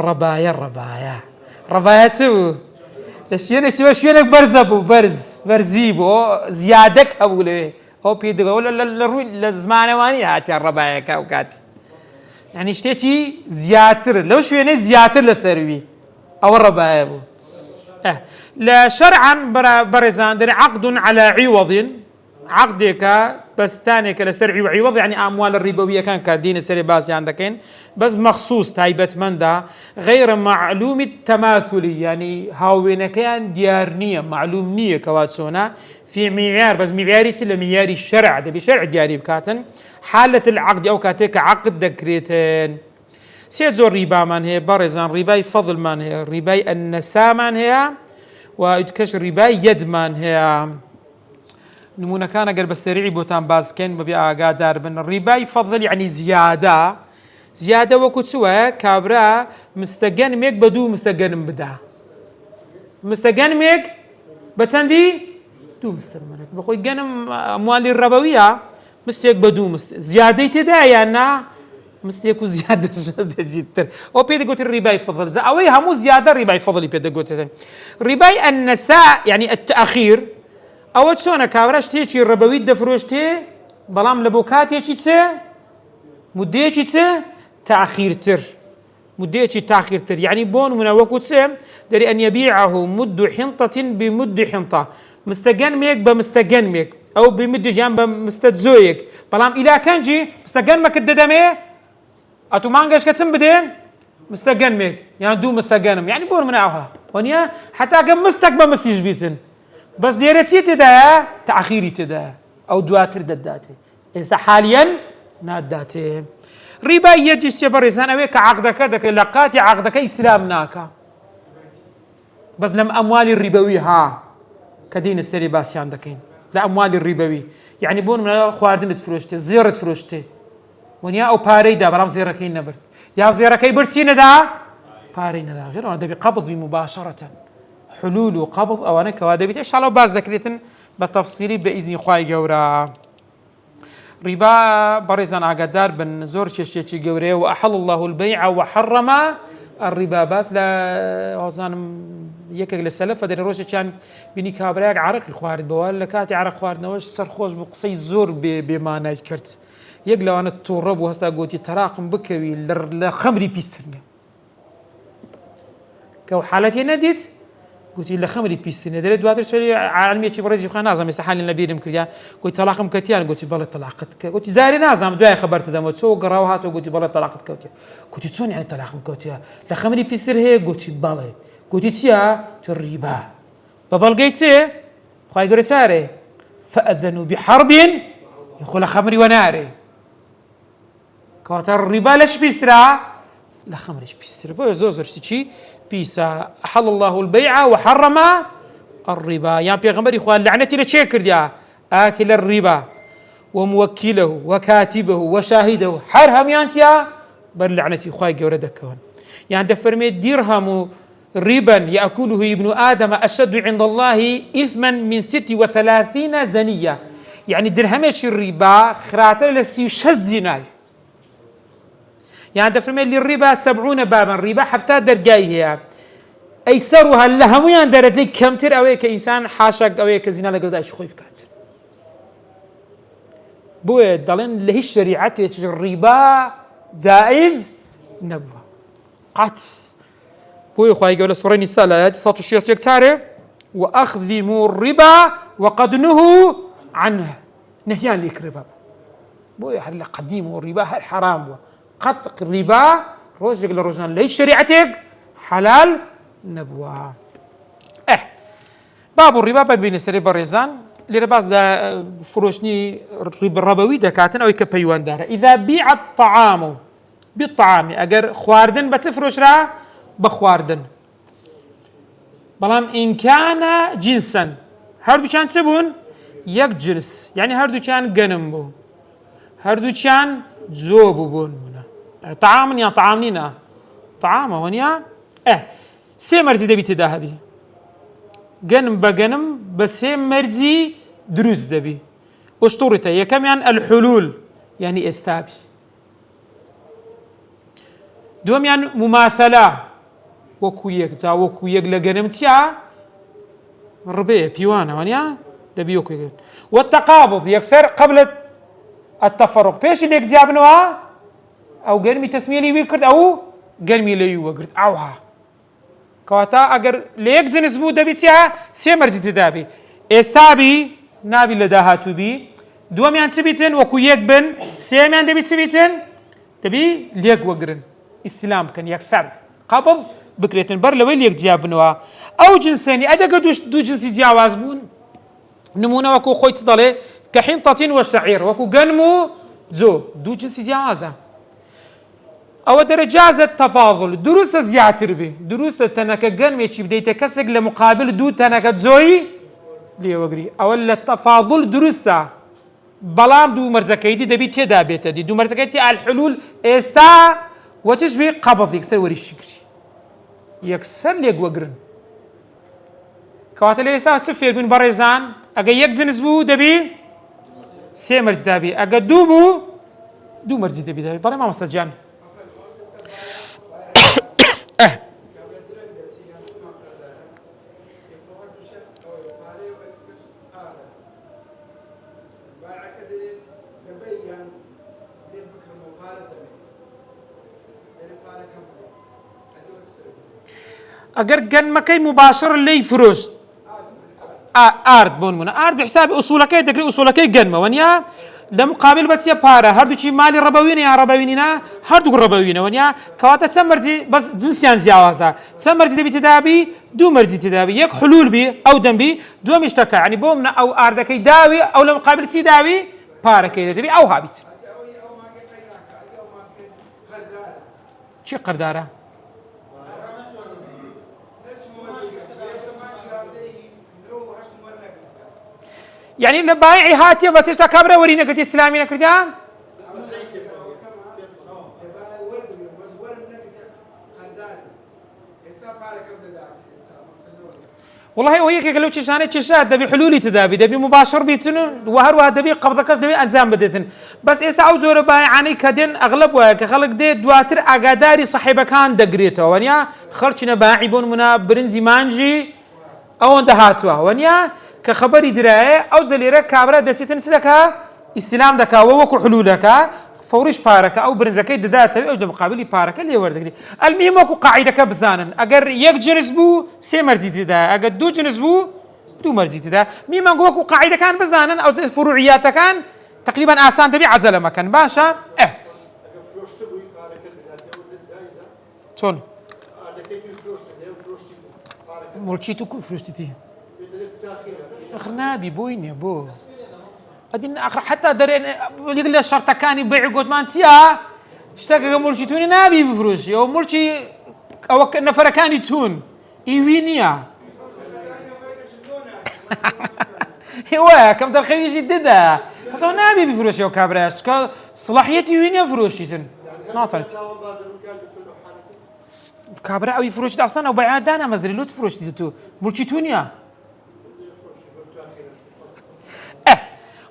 ربايا تسو شوينك برزبو برزيبو زيادك أبوله هو بيدقوا ولا لزمان واني هاتي الرباية كاوكاتي يعني اشتيتي زياتر لو شويني زياتر لسروي أو الرباية أبو لا شرعا برزان در عقد على عوض عقدك بس ثانيك لسرعي وعوض يعني أموال الربوية كان كدين سري باسي عندكين بس مخصوص تايبت من دا غير معلوم التماثلي يعني هاوين كان ديارنية معلوم نية كواتسونا في معيار بس معياري تلا معياري الشرع ده بشرع دياري بكاتن حالة العقد أو كاتيك عقد دكريتين سيزور ربا من هي برزان رباي فضل من هي رباي النساء من هي ويتكش رباي يد من هي نمونا كان قال بس سريع بوتان باز كان ببيع قادر بن الربا يفضل يعني زيادة وكتسوة كابرا مستجنمك بدو مستجنم بدا مستجنمك بتسندي دو مستمرك بخوي جنم أموال الربوية مستيك بدو زيادة تداعي أنا مستيكو زيادة جدا أو بيد قلت الربا يفضل زاوي همو زيادة الربا يفضل بيد قلت ربا النساء يعني التأخير أو تسونا كابراش تيجي الربوي دفروشتي بلام لبوكات تسه مدة تسه تأخير تر يعني بون من وقت دري أن يبيعه مد حنطة بمد حنطة مستەگەنمێک بە مستەگەنمێک ئەو بمدجیان بە مستەجۆیەک بەڵام ئیلاکەنجی مستەگەنمەکرد دەدەمێ ئەتو مانگەشکە چم بدێن مستەگەنمێک یان دوو مستەگەنم یعنی بۆ مناوها وەنیە حتاگە مستەک بە مستیش بیتن بەس دێرە چی تێدایە تەعخیری تێدایە ئەو دواتر دەداتێ ئێستا حالیەن ناداتێ ڕیبا یەکیشتێ بەڕێزان ئەوەیە کە عەقدەکە دەکەی لە قاتی عەقدەکە ئیسلام ناکە بەس لەم ئەموالی ڕیبەوی ها کە دینە سەری باسییان دەکەین لە ئەموالی ڕیبەوی یعنی بۆ منە خواردنت فرۆشتێ زێڕت فرۆشتێ وەنیا ئەو پارەیدا بەڵام زێڕەکەی نەبرد یا زێڕەکەی برد چی نەدا پارەی نەدا غێرەوە دەبێ قەبض مباشرەتەن حلول و قەبض ئەوانە کەوا دەبێت ئینشاءالله باز دەکرێتن بە تەفسیلی بە ئیزنی خوای گەورە ڕیبا بەڕێزان ئاگادار بن زۆر کێشێکی گەورەیە و ئەحەڵ الله البەیع وحەڕەم الڕیبا باس لە ئەوزانم یەکێک لە سەلەفە دەرێ ڕۆژێکیان بینی کابرایەک عەرەقی خواردبەوە لە کاتی عەرەق خواردنەوەش سەرخۆش بوو قسەی زۆر بێمانای کرد یەک لەوانە تووڕە بوو هەستا گوتی تەراقم بکەوی لە خەمری پیسترنە کە ئەو حالەتێ نەدیت گوتی لە خەمری پیسینە دەرێت دواتر سوێری عالمیەکی بەڕێزی خوا نازانم ئێستا حالی لە بیرم کردیان گوتی تەلاقم کەتیان گوتی بەڵێ تەلاقت کە گوتی زاری نازانم دوای خەبەرتە دەمەوە چۆ گەڕاو هاتەوە گوتی بەڵێ تەلاقت کەوتیە گوتی چۆن یعنی تەلاقم کەوتیە لە خەمری پیسر هەیە گوتی بەڵێ گوتی چییە تو ڕیبا بە بەڵگەی چێ خوای گەورە چارێ فەئەذەنوا بحەرب خۆ لە خەمری وەنارێ کەواتە ڕیبا لەش پیسرا لە خەمرش پیسرە بۆیە زۆر زۆر شتێکی پیسە أحل الله البيع وحرم الربا يعني پیغمبری خوا لعنتی لە چێ کردیا آكل الربا وموكله وكاتبه وشاهده هەر هەمیان چیا بەر لعنەتی خوای گەورە دەکەون يعني دەفەرمێت درهم ربا يأكله ابن آدم أشد عند الله إثما من 36 زنية يعني درهمێکی الربا خراتر لە 36 زینای يعني دەفەرمێت للربا 70 بابا ربا حفتا دەرگای هەیە ئەیسەروها لە هەمویان دەرەجەی کەمتر ئەوەیە کە ئینسان حاشاک ئەوەیە کە زینا لەگەڵ دایکی خۆی بکات بۆیە دەڵێن لە هیچ شەریعەتێک ڕیبا جائز نەبووە قەت بۆیە خوای گەورە لە سوورەی نیسا لە ئایەتی 161 چارێ وأخذوا الربا وقد نهوا عنه نهیان لێ کردبا بۆیە هەر لە قەدیم و ڕیبا هەر حرام بووە قەت ڕیبا ڕۆژێک لە ڕۆژان لە هیچ شەریعەتێک حلال نبووە باب الربا ببینە سەرێ بەڕێزان لێرە باس لە فرۆشتنی ڕەبەوی دەکاتن ئەوەی کە پەیوەنددارە ئیذا بیع الطعام بالطعام ئەگەر خواردن بە چ فرۆشرا بە خواردن بەڵام ئین کانە جینسەن هەردووچیان چ بوون یەک جنس یعنی هەردووچیان گەنم بوو هەردووچیان جۆ بوون طعام یان طعام نینە طعامە وەنیا سێ مەرجی دەبی تێدا هەبی گەنم بە گەنم بە سێ مەرجی دروست دەبی ئوشتوڕیتە یەکەمیان الحلول یعنی ئێستابی دووەمیان مماثەلە وەکو یەک جا وەکو یەک لە گەنم چیا ڕبێ پیوانە وەنیا دەبی وەکو یەک والتقابض یەکسەر قبل التفرق پێشی لێک جیابنەوە ئەو گەرمی تەسمیەلی وی کرد ئەو گەرمی لەوی وەگرت ئەوها کەواتە ئەگەر لە یەک جنس بوو دەبی چیا سێ مەرجی تێدابی ئێستابی نابی لە داهاتووبی دووەمیان چ بیتن وەکو یەک بن سێمیان دەبی چ بیتن دەبی لێک وەگرن ئیستیلام بکەن یەکسەر قەبض بکرێتن بەر لەوەی لێک جیاب بنەوە ئەو جنسێنی ئەدەگە دوو جنسی جیاواز بوون نمونە وەکو خۆی چ دەڵێ کە حینتەتین وەشەعیر وەکو گەنم و جۆ دوو جنسی جیاوازە ئەوە دەرەجازە تەفاضل دروستە زیاتر بێ دروستە تەنەکە گەنمێکی بدەیتە کەسێک لە مقابل دوو تەنەکە جۆی لێوەگری ئەوە لە تەفاضل دروستە بەڵام دوو مەرجەکەیدی دەبی تێدا بێتە دی دوو مەرجەکەیتی الحلول ئێستا وەچش بێ قەبض یەکسەر وەریشی گری یەکسەر لێک وەگرن کەواتە لە ئێستا چ فێر بووین بەڕێزان ئەگە یەک جنس بوو دەبی سێ مەرج دابی ئەگە دوو بوو دوو مەرجی دەبی دابی بەڵێ مامۆستا جان ئەگەر گەنمەکەی مباشر لێی فرۆشت ارد بون من ارد بحساب اصولك دكري اصولك جنمه ونيا لمقابل بس يا بارا هردو شي مالي ربويين يا ربويننا هردو ربويين ونيا كواتا تسمرزي بس جنسيان زياوازا تسمرزي دبي تدابي دو مرزي تدابي يك حلول بي او دم بي دو مشتكى يعني بومنا او اردك داوي او لمقابل سي داوي بارا كي دبي او هابت شي قرداره يعني لبايعي هاتي بس اشتا كبره ورينا قلت اسلامي نكرتها والله هو هيك قالوا تشانه تشاد دبي حلولي تدابي دبي مباشر بيتن وهر دبي قبضكش دبي انزام بدتن بس استا او زور بايعاني كدن اغلب وكخلق دي دواتر اغاداري صاحب كان دغريته ونيا خرچنا باعبون منا برنزي مانجي او انتهاتوا ونيا كخبري درايه او زليره كابرا دسيتن سدكا استلام دكا ووكو حلولك فورش باركه او برنزكي دداته او مقابلي باركه اللي وردك المهم وكو قاعده كبزانن اگر يك جنسبو سي مرزي دا اگر دو جنسبو دو مرزي دا ميما وكو قاعده كان بزانن او فروعيات كان تقريبا اسان تبي عزله مكان باشا تون مرشيتو كفرشتي اخرنا بوين يا بو ادين اخر حتى درين يقول لي الشرطه كان يبيع قد ما نسيها اشتاق مرشيتوني نابي بفروش يا مرشي او نفر كان يتون ايوينيا هو كم ترخي جديده بس هو نابي بفروش يا كابراش صلاحيه ايوينيا فروشيتن ناطرت كابرا او يفروش اصلا او بعاد انا مزري لو تفروش ديتو مرشيتونيا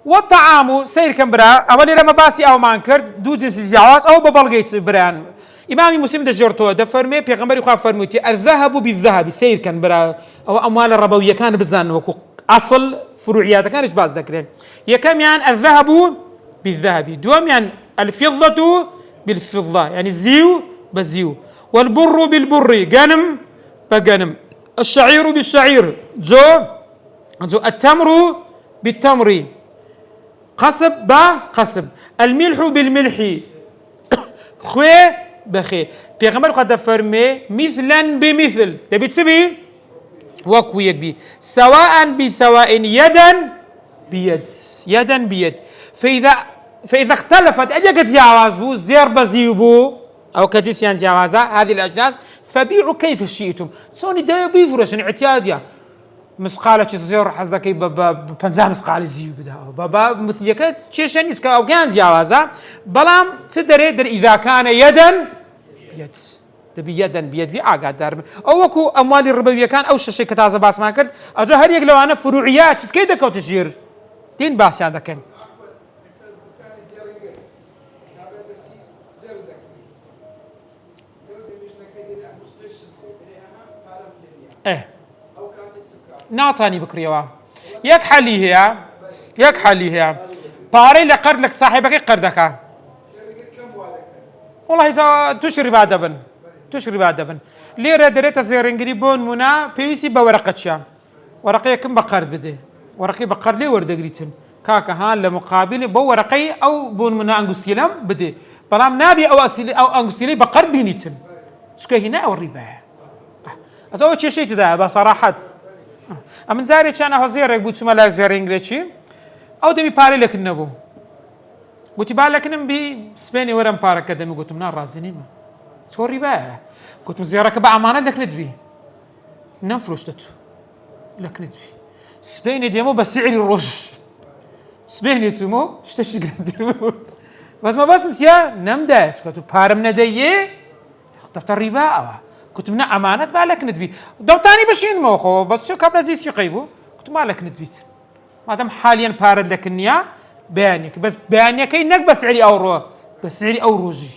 والطعام سير كمبرا أولي رما باسي أو مانكر دو جنس الجواز أو ببلغيت بران إمامي مسلم دجرتو دفرمي بيغمبري خاف فرموتي الذهب بالذهب سير كمبرا أو أموال الربوية كان بزان وكو أصل فروعيات كانت باز ذكرين يكم يعني الذهب بالذهب دوم يعني الفضة بالفضة يعني الزيو بالزيو والبر بالبر غنم بغنم الشعير بالشعير جو التمر بالتمر قصب قصب الملح بالملح خوي بخي بيغمبر قد فرمي مثلا بمثل تبي تسبي وكو يكبي سواء بسواء يدا بيد يدا بيد فإذا اختلفت أجاكت جواز بو زير بزيبو أو كجسيان جوازا هذه الأجناس فبيعوا كيف شئتم سوني دا بيفرش اعتياديا مسقالة زير حزكي ببنزا مسقالة زيو بدا بابا مثليكات تشيشن يسكا أو كان جوازا بلام تدري در إذا كان يدا بيد دبي يدا بيد بي آقا دار أو وكو أموال الربوية كان أو شيء كتازة باس ما كرد أجا هر يقلو أنا فروعيات كيدا كو تجير دين باس هذا كان ناطاني بكريوا يك حلي هي باري لقرد لك صاحبك قردك والله إذا تشرب أدبا ليرة دريت زيرنجري بون منا بيسي بورقتشا ورقية كم بقرد بده ورقي بقرد لي ورد قريتن كاكا هان لمقابل بورقي أو بون منا أنجستيلم بده بلام نابي أو أصلي أو أنجستيلي بقرد بينيتن سكه هنا والربا أزوج شيء تدا بصراحة أمن زاري كان هزيرك بوتسما لا زيرنجريتشي أو دمي باري لك النبو قلت بالك نبي سبيني ورم بارك دمي قلت من رازيني ما سوري بقى قلت مزيارك بأمانة لك ندبي نفرشتت لك ندبي سبيني ديمو بسعر الرش سبيني تسمو اشتشي قدرمو بس ما بس مسيا نمداش قلت بارم نديه اختفت الربا كنت من أمانة بالك ندبي دوتاني بشين موخو بس شو قبل زي سيقيبو كنت مالك ندبيت ما دام حاليا بارد لك النيا بيانك بس بيانك انك بسعري اورو بسعري اوروجي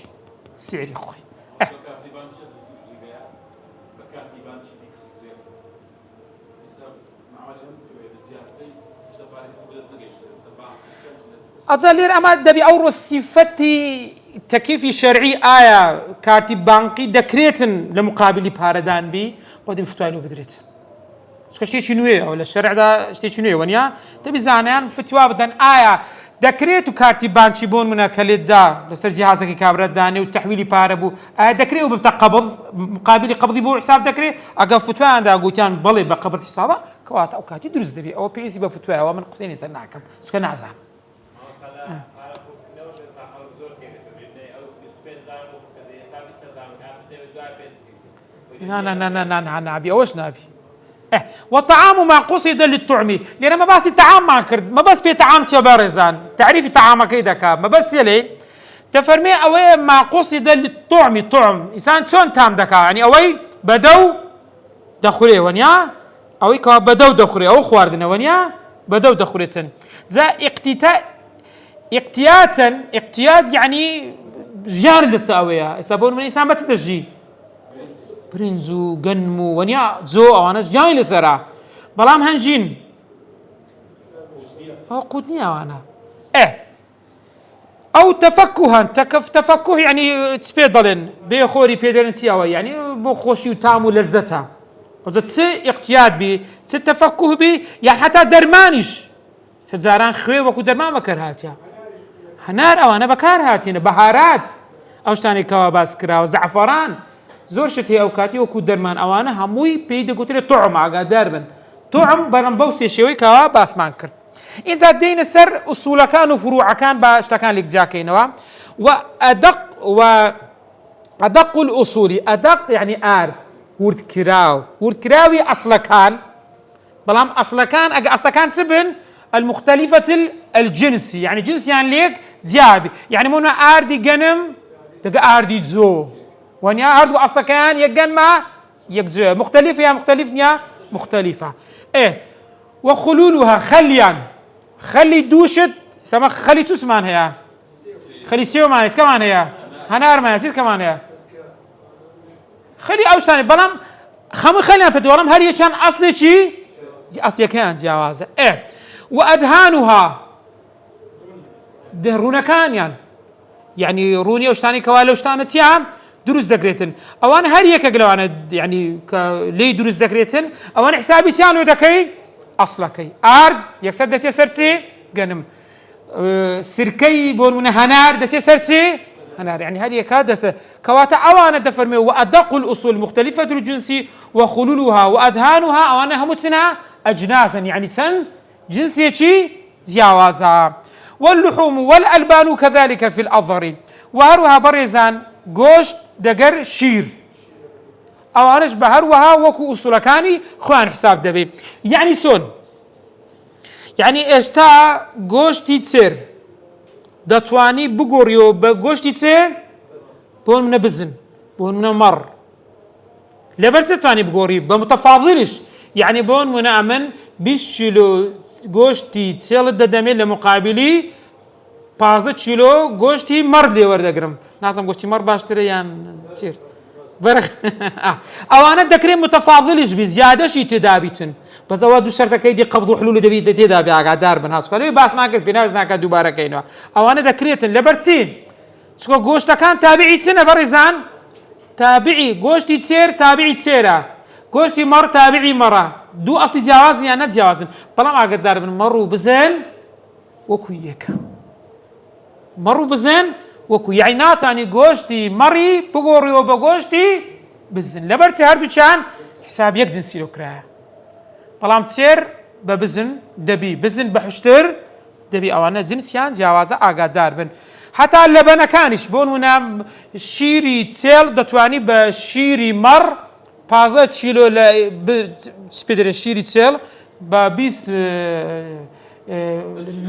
سعري خوي أزالير أما دبي أورو صفتي تكيفي شرعي آية كارتي بانقي دكريتن لمقابل باردان بي قدم فتوانو بدريت شتێکی نوێ ئەو لە شەرعدا شتێکی نوێ وەنیا دەبی زانیان فتوا بدەن ئایا دەکرێت و کارتی بانکی بۆن منە کە لێتدا لەسەر جیهازێکی کابرات دانێ و تەحویلی پارە بوو ئایا دەکرێت و ببتە قەبض مقابلی قەبضی بۆ حساب دەکرێت ئەگە فتوایاندا گوتیان بەڵێ بە قەبض حسابە کەواتە ئەو کاتی دروست دەبێت ئەوە پێویستی بە فتوایەوە من قسەی لەسەر ناکەم چونکە نازانم نابي أوش نابي والطعام ما قصد للطعم لأن ما بس الطعام ما كرد ما بس بيطعام شو بارزان تعريف الطعام كيدا كاب ما بس يلي تفرمي أوي ما قصد للطعم طعم إنسان شون تام دكا يعني أوي بدو دخولي ونيا أوي كا بدو دخولي أو خواردنا ونيا بدو دخولتن ذا اقتياد يعني جار للساوية يسابون من إنسان بس تجي برنزو جنمو ونيا زو أوانش جاي لسرا بلام هنجين أو قدني أوانا أو تفكها تفكه يعني تسبيدلن بيخوري بيدلن سياوي يعني بخوشي وتامو لذتها وذا تسي اقتياد بي تسي تفكه بي يعني حتى درمانش تزاران خوي وكو درمان بكر هاتيا هنار أوانا بكار هاتينا بهارات أوشتاني كواباس كرا وزعفران زور شتي أوقاتي وكو درمان أوانا هموي بيد قلت طعم عقادار بن طعم برم بوسي شوي كوا باس مان كرت إذا دين السر أصول كان وفروع كان باشتكان لك جاكينوا وأدق الأصول أدق يعني آرد ورد كراوي أصل كان بلام أصل كان سبن المختلفة الجنسي يعني جنس يعني ليك زيابي يعني منا آردي جنم تلقى آردي زو ونيا أرض أصلا كان يجن ما يجزء مختلفة يا مختلف يا مختلفة وخلولها خلي دوشت سما خلي توس مان هي خلي سيو مان إيش كمان هي هنار مان إيش كمان هي خلي أوش ثاني بلام خلينا بدورم هري كان أصل شيء أصل كان جواز وأدهانها دهرونا كان يعني روني أوش ثاني كوالو أوش ثاني تيام دروس دكريتن أوان هريك أقلوانا يعني لي دروس دكريتن أوان حسابي تيانو دكي أصلكي أرد يكسر دتي سرتي جنم سركي بون من هنار دتي سرتي هنار يعني هذه كادس كواتا أوانا دفرمي وأدق الأصول مختلفة الجنس وخلولها وأدهانها أوانا همتنا أجناسا يعني سن جنسية زياوازا واللحوم والألبان كذلك في الأظهر وهروها بريزان گۆشت دەگەر شیر ئەوانش بە هەروەها وەکو ئوسوولەکانی خۆیان حساب دەبێت یعنی چۆن یعنی ئێستا گۆشتی چێر دەتوانی بگۆڕیەوە بە گۆشتی چێر بۆ منە بزن بۆ منە مەڕ لەبەر چ توانی بگۆڕی بە متەفاضلش یعنی بۆن منە ئەمن 20 کیلۆ گۆشتی چێڵت دەدەمێت لە مقابلی 15 کیلۆ گۆشتی مەڕ لێ وەردەگرم نازم گۆشتی مەڕ باشترە یان چێر ئەوانە دەکرێت متەفاضلیش بی زیادەشی تێدا بیتن بەس ئەوە دوو شەرتەکەی دی قەبض و حلول دەبێت تێدا بێ ئاگادار بن هاوسکە لێ باسمان کرد پێناویست ناکات دووبارەکەینەوە ئەوانە دەکرێتن لەبەر چین چونکە گۆشتەکان تابعی چنە بەڕێزان تابعی گۆشتی چێر تابعی چێرە گۆشتی مەڕ تابعی مەڕە دوو ئەسڵی جیاوازن یان نەجیاوازن بەڵام ئاگادار بن مەڕ و بزن وەکو یەکە مەڕ و بزن وەکو یعنی ناتانی گۆشتی مەڕی بگۆڕیەوە بە گۆشتی بزن لەبەرچی هەردووچیان حساب یەک جنسی لێ کرایە بەڵام چێر بە بزن دەبی بزن بە حشتر دەبی ئەوانە جنسیان جیاوازە ئاگادار بن حتا لە بەنەکانیش بۆ نمونە شیری چێڵ دەتوانی بە شیری مەڕ 15 کیلۆ لە سپێدرە شیری چێڵ بە 20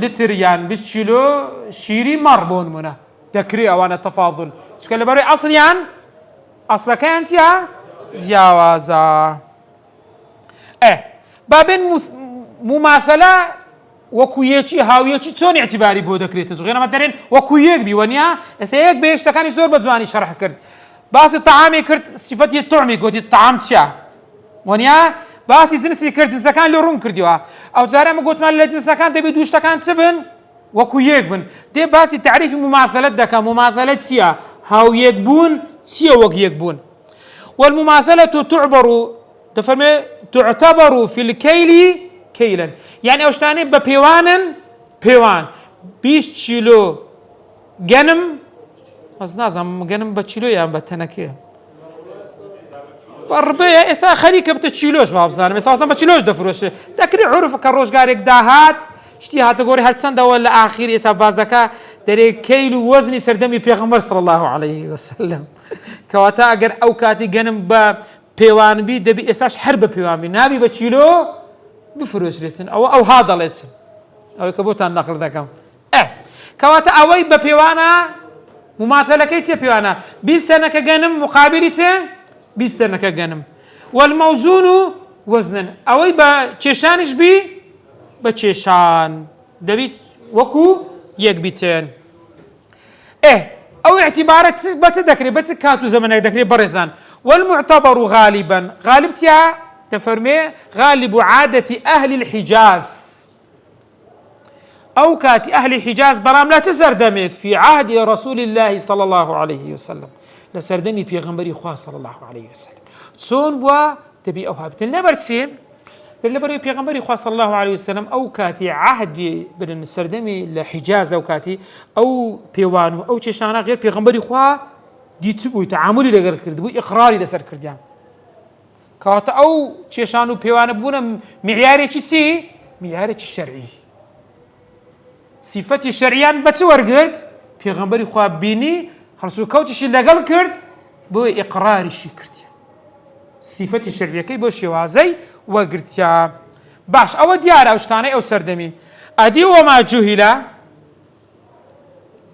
لتر یان 20 کیلۆ شیری مەڕ بۆ نمونە دەکرێ ئەوانە تەفاضل چونکە لەبەرەوەی ئەسڵیان ئەسڵەکەیان چیە جیاوازە بابن مماثلة وەکو یەکی هاویەکی چۆن اعتیباری بۆ دەکرێتە زۆرێنەمە دەرێن وەکو یەک بیوەنیا ئێستا یەک بەهێشتەکانی زۆر بە جوانی شەرح کرد باسی تەعامی کرد سیفەتی تۆعمی گوتی تەعام چییە وەنیا باسی جنسی کرد جنسەکان لێ ڕوون کردیوە ئەو جارە ئەمە گوتمان لە جنسەکان دەبێت دوو شتەکان چ بن وەکو یەک بن دێ باسی تعریفی مماثلەت دەکە مماثلەت چییە هاویەک بوون چییە وەک یەک بوون والمماثلة تعبر دفرمي تعتبر في الكيل كيلا، يعني أوشتاني ببيوان بيوان 20 كيلو جنم، بس نازم جنم بتشيلو يا بتنكيه بربيه استا خليك بتشيلوش بابزان بس اصلا بتشيلوش دفروش تكري عرف كروش قارك داهات اشتيها تقولي هل سنده ولا اخير اسا بازدكا دري كيلو وزني سردمي بيغمبر صلى الله عليه وسلم كواتا اگر او كاتي جنم ب بيوان بي دبي اساش حرب بيوان بي نابي بتشيلو بفروش ريتن او هذا ليتن او كبوتا النقل ذاك كواتا اوي ببيوانا مماثله كيتي بيوانا بيستنك جنم مقابلته بيستنك جنم والموزون وزنا اوي بتشيشانش بي بتشيشان دبي وكو يك بيتين او اعتبارات بتذكري بس كانت زمنك ذكري برزان والمعتبر غالبا غالبتها تفرمي غالب عادة اهل الحجاز او كات اهل الحجاز برام لا تسردمك في عهد رسول الله صلى الله عليه وسلم لسردمي بيغمبري خواه صلى الله عليه وسلم سون بوا تبي او هابتن لبرسيم تلبري بيغمبري خواه صلى الله عليه وسلم او كاتي عهد بدن سردمي لحجاز او كاتي او بيوانو او تشانا غير بيغمبري خواه ديتبو تعاملي لغير كردبو اقراري لسر كرديان كات او تشانو بيوان بونا معياري تشي معياري الشرعي صفتي الشرعيان بتصور قلت بيغمبري خواه بيني خلصو كوتشي لقل كرد بو اقراري شي كرديان صفتي الشرعيه كي بو شوازي وقرتيا باش او ديار او شتاني او سردمي ادي وما جهلا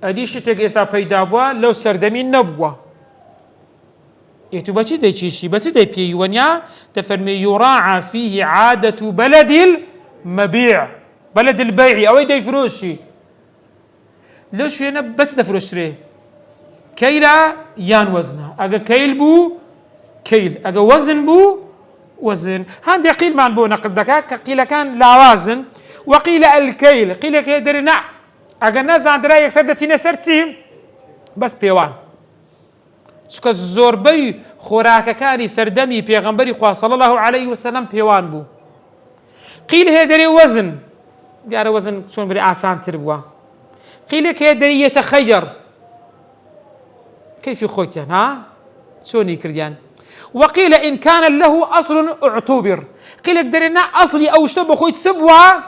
ادي شتك اسا پیدا بوا لو سردمي نبوا يتو بچي دي چيشي بچي دي بي ونيا تفرمي يراعى فيه عادة بلد المبيع بلد البيع او دي فروشي ليش هنا بس دفروشري كيلا يان وزنه اجا كيل بو كيل اجا وزن بو وزن هندي قيل مان بو نقل دكاك قيل كان لا وزن وقيل الكيل قيل كيدرنا اجا ناس عندنا يكسدتي نسرتي بس بيوان شكا زوربي خوراك كاني سردمي بيغمبري خواه صلى الله عليه وسلم بيوان بو قيل هيدري وزن ديار وزن شون بري آسان تربوا قيل كيدري يتخير كيف يخوتين ها شون يكرديان وقيل إن كان له أصل اعتبر قيل قدرنا أصلي أو شتو بخوي تسبوا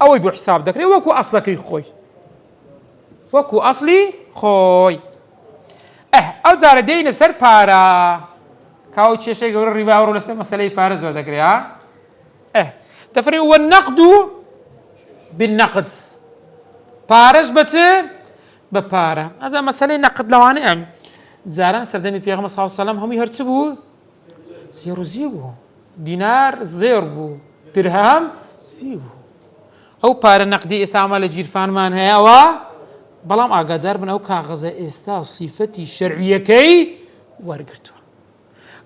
أو يبو حساب دكري وكو أصلك يخوي وكو أصلي خوي أو زار دين سر بارا كاو تشي يقول الربا ولا سر مسألة بارا زود دكري ها تفرق والنقد بالنقد بارش بس ببارا هذا مسألة نقد لواني أم زاران سردمي بيغمبر صلى الله عليه وسلم هم يهرتبوا زيرو زيبو دينار زيربو درهم زيبو او بار نقدي استعمال جيرفان مان هي او بلام اقدر من او كاغزه استا صفتي الشرعيه كي ورقرتو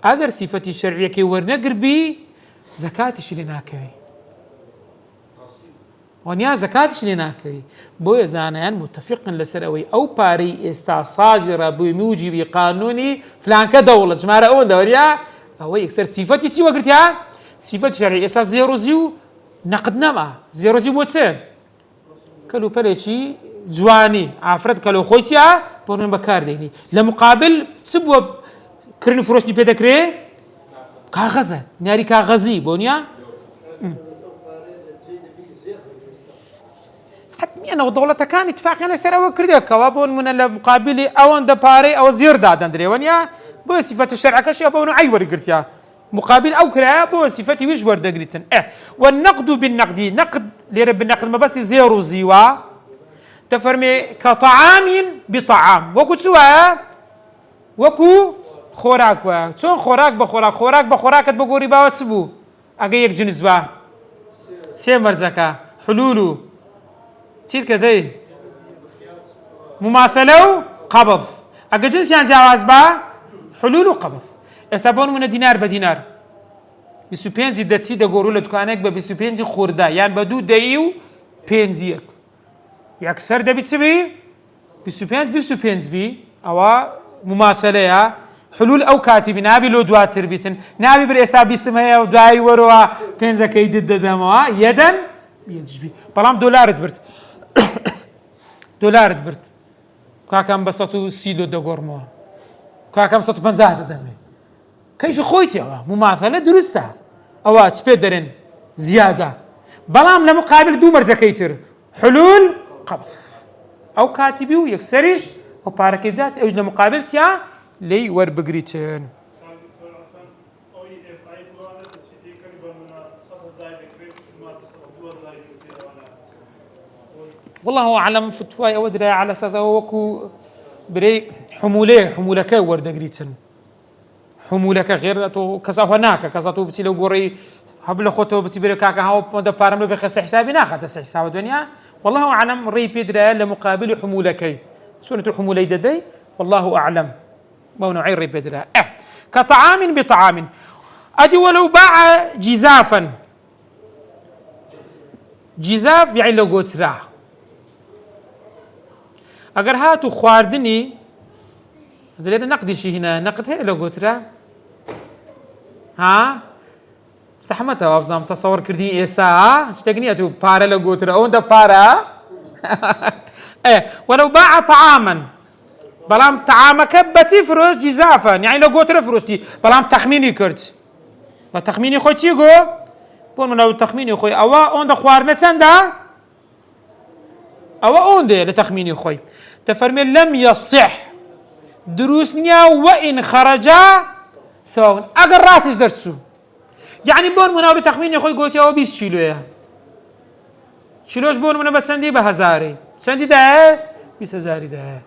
اگر صفتي الشرعيه كي ورنقربي زكاتش لناكوي ونيا زكاتش لناكوي بو زانان متفق لسروي او باري استا صادره بموجب قانوني فلان كدوله جماعه اون دوريا او يكسر صفتي تي وقرتها صفه شرعيه استا زيرو زيو نقدنا ما زيرو زيو بوتسن كلو بلشي جواني عفرت كلو خويتيا بورن بكار ديني لمقابل سبوا كرن فروش دي بيدكري كاغزه ناري كاغزي بونيا حتمي انا ودولة كان اتفاقنا سرا وكردي كوابون من المقابل او اند باري او زير داد اندري ونيا بو صفه الشرع كشي بونو عي ورقرتيا مقابل او كرا بو صفتي ويش ورد قريتن والنقد بالنقد نقد لرب النقد ما بس زيرو زيوا تفرمي كطعام بطعام وكو سوا وكو خوراك شلون خوراك بخوراك خوراك بخوراك بقوري باو تسبو اجيك جنس با سيمر زكا حلولو تيل كذي مماثله قبض اجي جنس يعني جواز با حلول قبض استبون من دينار بدينار بسوبينزي دتسي دغورو لدكانك بسوبينزي خوردا يعني بدو ديو بينزيك يكسر ده بتسبي بسوبينز بي او مماثله حلول ئەو کاتی نابی لۆ دواتر بیتن نابی بر ئێستا بیستم هەیە و دوایی وەرەوە پێنجەکەی دەدەمەوە یەدەن بێجبی بەڵام دۆلارت برد دۆلارت برد کاکەم بە 130 لۆ دەگۆڕمەوە کاکەم 150 دەدەمێ کەیفی خۆیتەوە مماثلە دروستە ئەوە چ پێ دەرێن زیادە بەڵام لە مقابل دوو مەرجەکەی تر حلول قبض ئەو کاتیبی و یەکسەریش ئەو پارەکەی بدات ئەوش لە مقابل چیا لی وەربگریتن والله أعلم فتوای ئەوە درای على ئەساس ئەوە وەکو برێ حمولەکە وەردەگریتن حمولەکە غێر تۆ کەسا هۆ ناکە کەسا تۆ بچی لەو گۆڕی هەب لە خۆتەوە بچی بێرە کاکە هاوە پارەم لە بێخە حسابی ناخاتە حساب دنیا والله أعلم ڕێی پێ درایە لە مقابل حمولەکەی سورة حمولەی دەدەی والله أعلم بەو نوعی ڕێی پێ درایە كطعام بطعام أدي ولو باع جزافا جزاف يعني لو قوترا ئەگەر هات و خواردنی لێرە نەقدیشی هینە نەقد هەیە لە گوترا ها زەحمەتەوە بزانم تەسەوەڕ کردی ئێستا شتێک نییە تو پارە لە گوترا ئەوەندە پارە وەلەو باع طعاما بەڵام طعامەکە بەچی فرۆشت جزافا یعنی لە گوترا فرۆشتی بەڵام تەخمینی کرد بە تەخمینی خۆی چی گۆ بۆ منەوە تەخمینی خۆی ئەوە ئەوەندە خواردنە چەندە ئەوە ئەوەندەیە لە تەخمینی خۆی دەفەرمێت لەم یەصح دروست نییە وئین خەرەجا سەواون ئەگەر ڕاستیش دەرچوو یعنی بۆ نمونە لە تەخمینی خۆی گوتیەوە 20 کیلۆیە کیلۆش بۆ نمونە بە چەندی بە هەزارێ چەندی دایە 20,000 دایە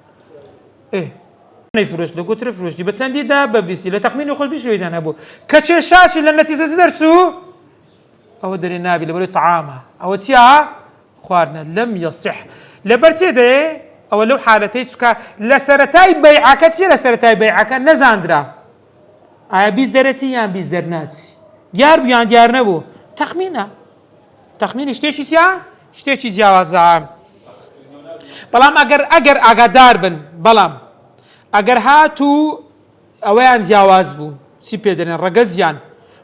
نەیفرۆشت لە گوترە فرۆشتی بە چەندیدا بە 20 لە تەخمینی خۆی 20 شوێدان هەبوو کە کێشاشی لە نەتیجە دەرچوو ئەوە دەرێ نابی لەبەرەوەی طعامە ئەوە چیە خواردنە لەم یەصح لەبەر چێ دەیە ئەوە لەو حالەتەی چکە لە سەرەتای بەیعەکە چیە لە سەرەتای بەیعەکە نەزاندرا ئایا 20 دەرەچی یان 20 دەرناچی دیار بوو یان دیار نەبوو تەخمینە تەخمینی شتێکی چیە شتێکی جیاوازە بەڵام ئەگەر ئاگادار بن بەڵام ئەگەر هاتوو ئەوەیان جیاواز بوو چی پێ دەنێن ڕەگەزیان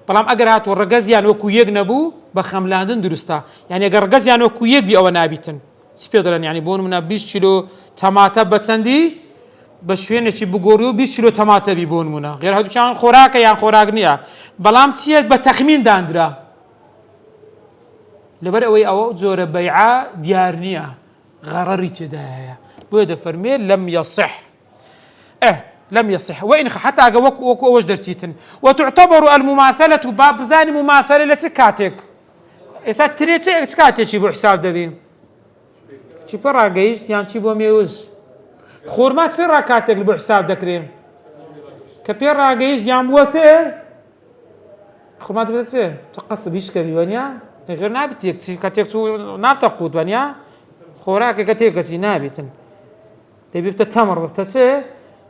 بەڵام ئەگەر هاتوو ڕەگەزیان وەکو یەک نەبوو بە خەملاندن دروستە یعنی ئەگەر ڕەگەزیان وەکو یەک بی ئەوە نابیتن چی پێ دەڵێن یعنی بۆ نمونە 20 کیلۆ تەماتە بە چەندی بە شوێنێکی بگۆڕی و 20 کیلۆ تەماتەبی بۆ نمونە غێر هەردووچیان خۆراکە یان خۆراک نییە بەڵام چیە بە تەخمین دانرا لەبەر ئەوەی ئەوە جۆرە بەیعە دیار نییە غەڕەری تێدایە بۆیە دەفەرمێ لەم یەصح لم يصح وإن حتى وكو أوج درتيتن وتعتبر المماثلة باب بزاني مماثلة لتكاتك إذا تريد تكاتك شي بحساب دبي شي برا جيش يعني شي بوميوز خورما تصير كاتك بحساب دكريم كبيرا جيش يعني وسه خورما تبتصير تقص بيش كبي ونيا غير نابتيك كاتك سو نابتقود ونيا خوراك كاتك سي نابتن تبي بتتمر بتتصير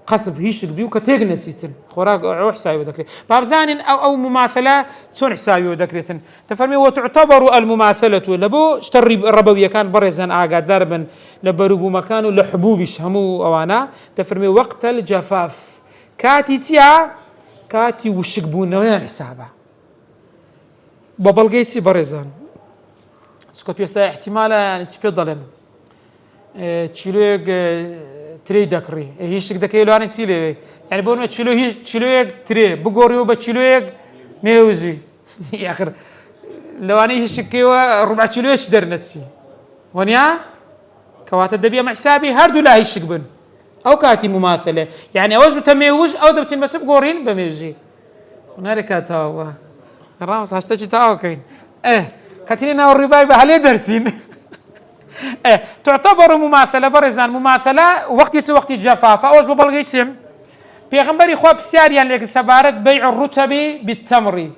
قصب هيش بيو كتيجن سيتن خوراك أو حسابي ذكري بابزان أو مماثلة شون حسابي ذكريتن تفهمي وتعتبر المماثلة لبو اشتري الربوية كان برزان آقاد دربا لبربو مكانه لحبوبش همو أوانا تفهمي وقت الجفاف كاتي تيا كاتي وشكبون وين حسابه ببلغيتي برزان سكوت يستا احتمالا يعني تبيضلن تشيلوك تري دكري هيش دكي لو أنا تشيله يعني بقول ما تشيله هي تشيله تري بقوريو بتشيله ميوزي آخر لو أنا هيش كيوا ربع تشيله إيش درنسي ونيا كوات الدبية مع حسابي هردو لا هيش كبن أو كاتي مماثلة يعني أوش بتميوج أو تبتين بس بقورين بميوزي هنالك تاوا الرامس هاشتاج تاوا كين كاتينا والرباي بحالي درسين تعتبر مماثلة برزان مماثلة وقت جفاف أوش ببلغيتهم بيغمبري خواب سياريان لك سبارت بيع الرتب بالتمر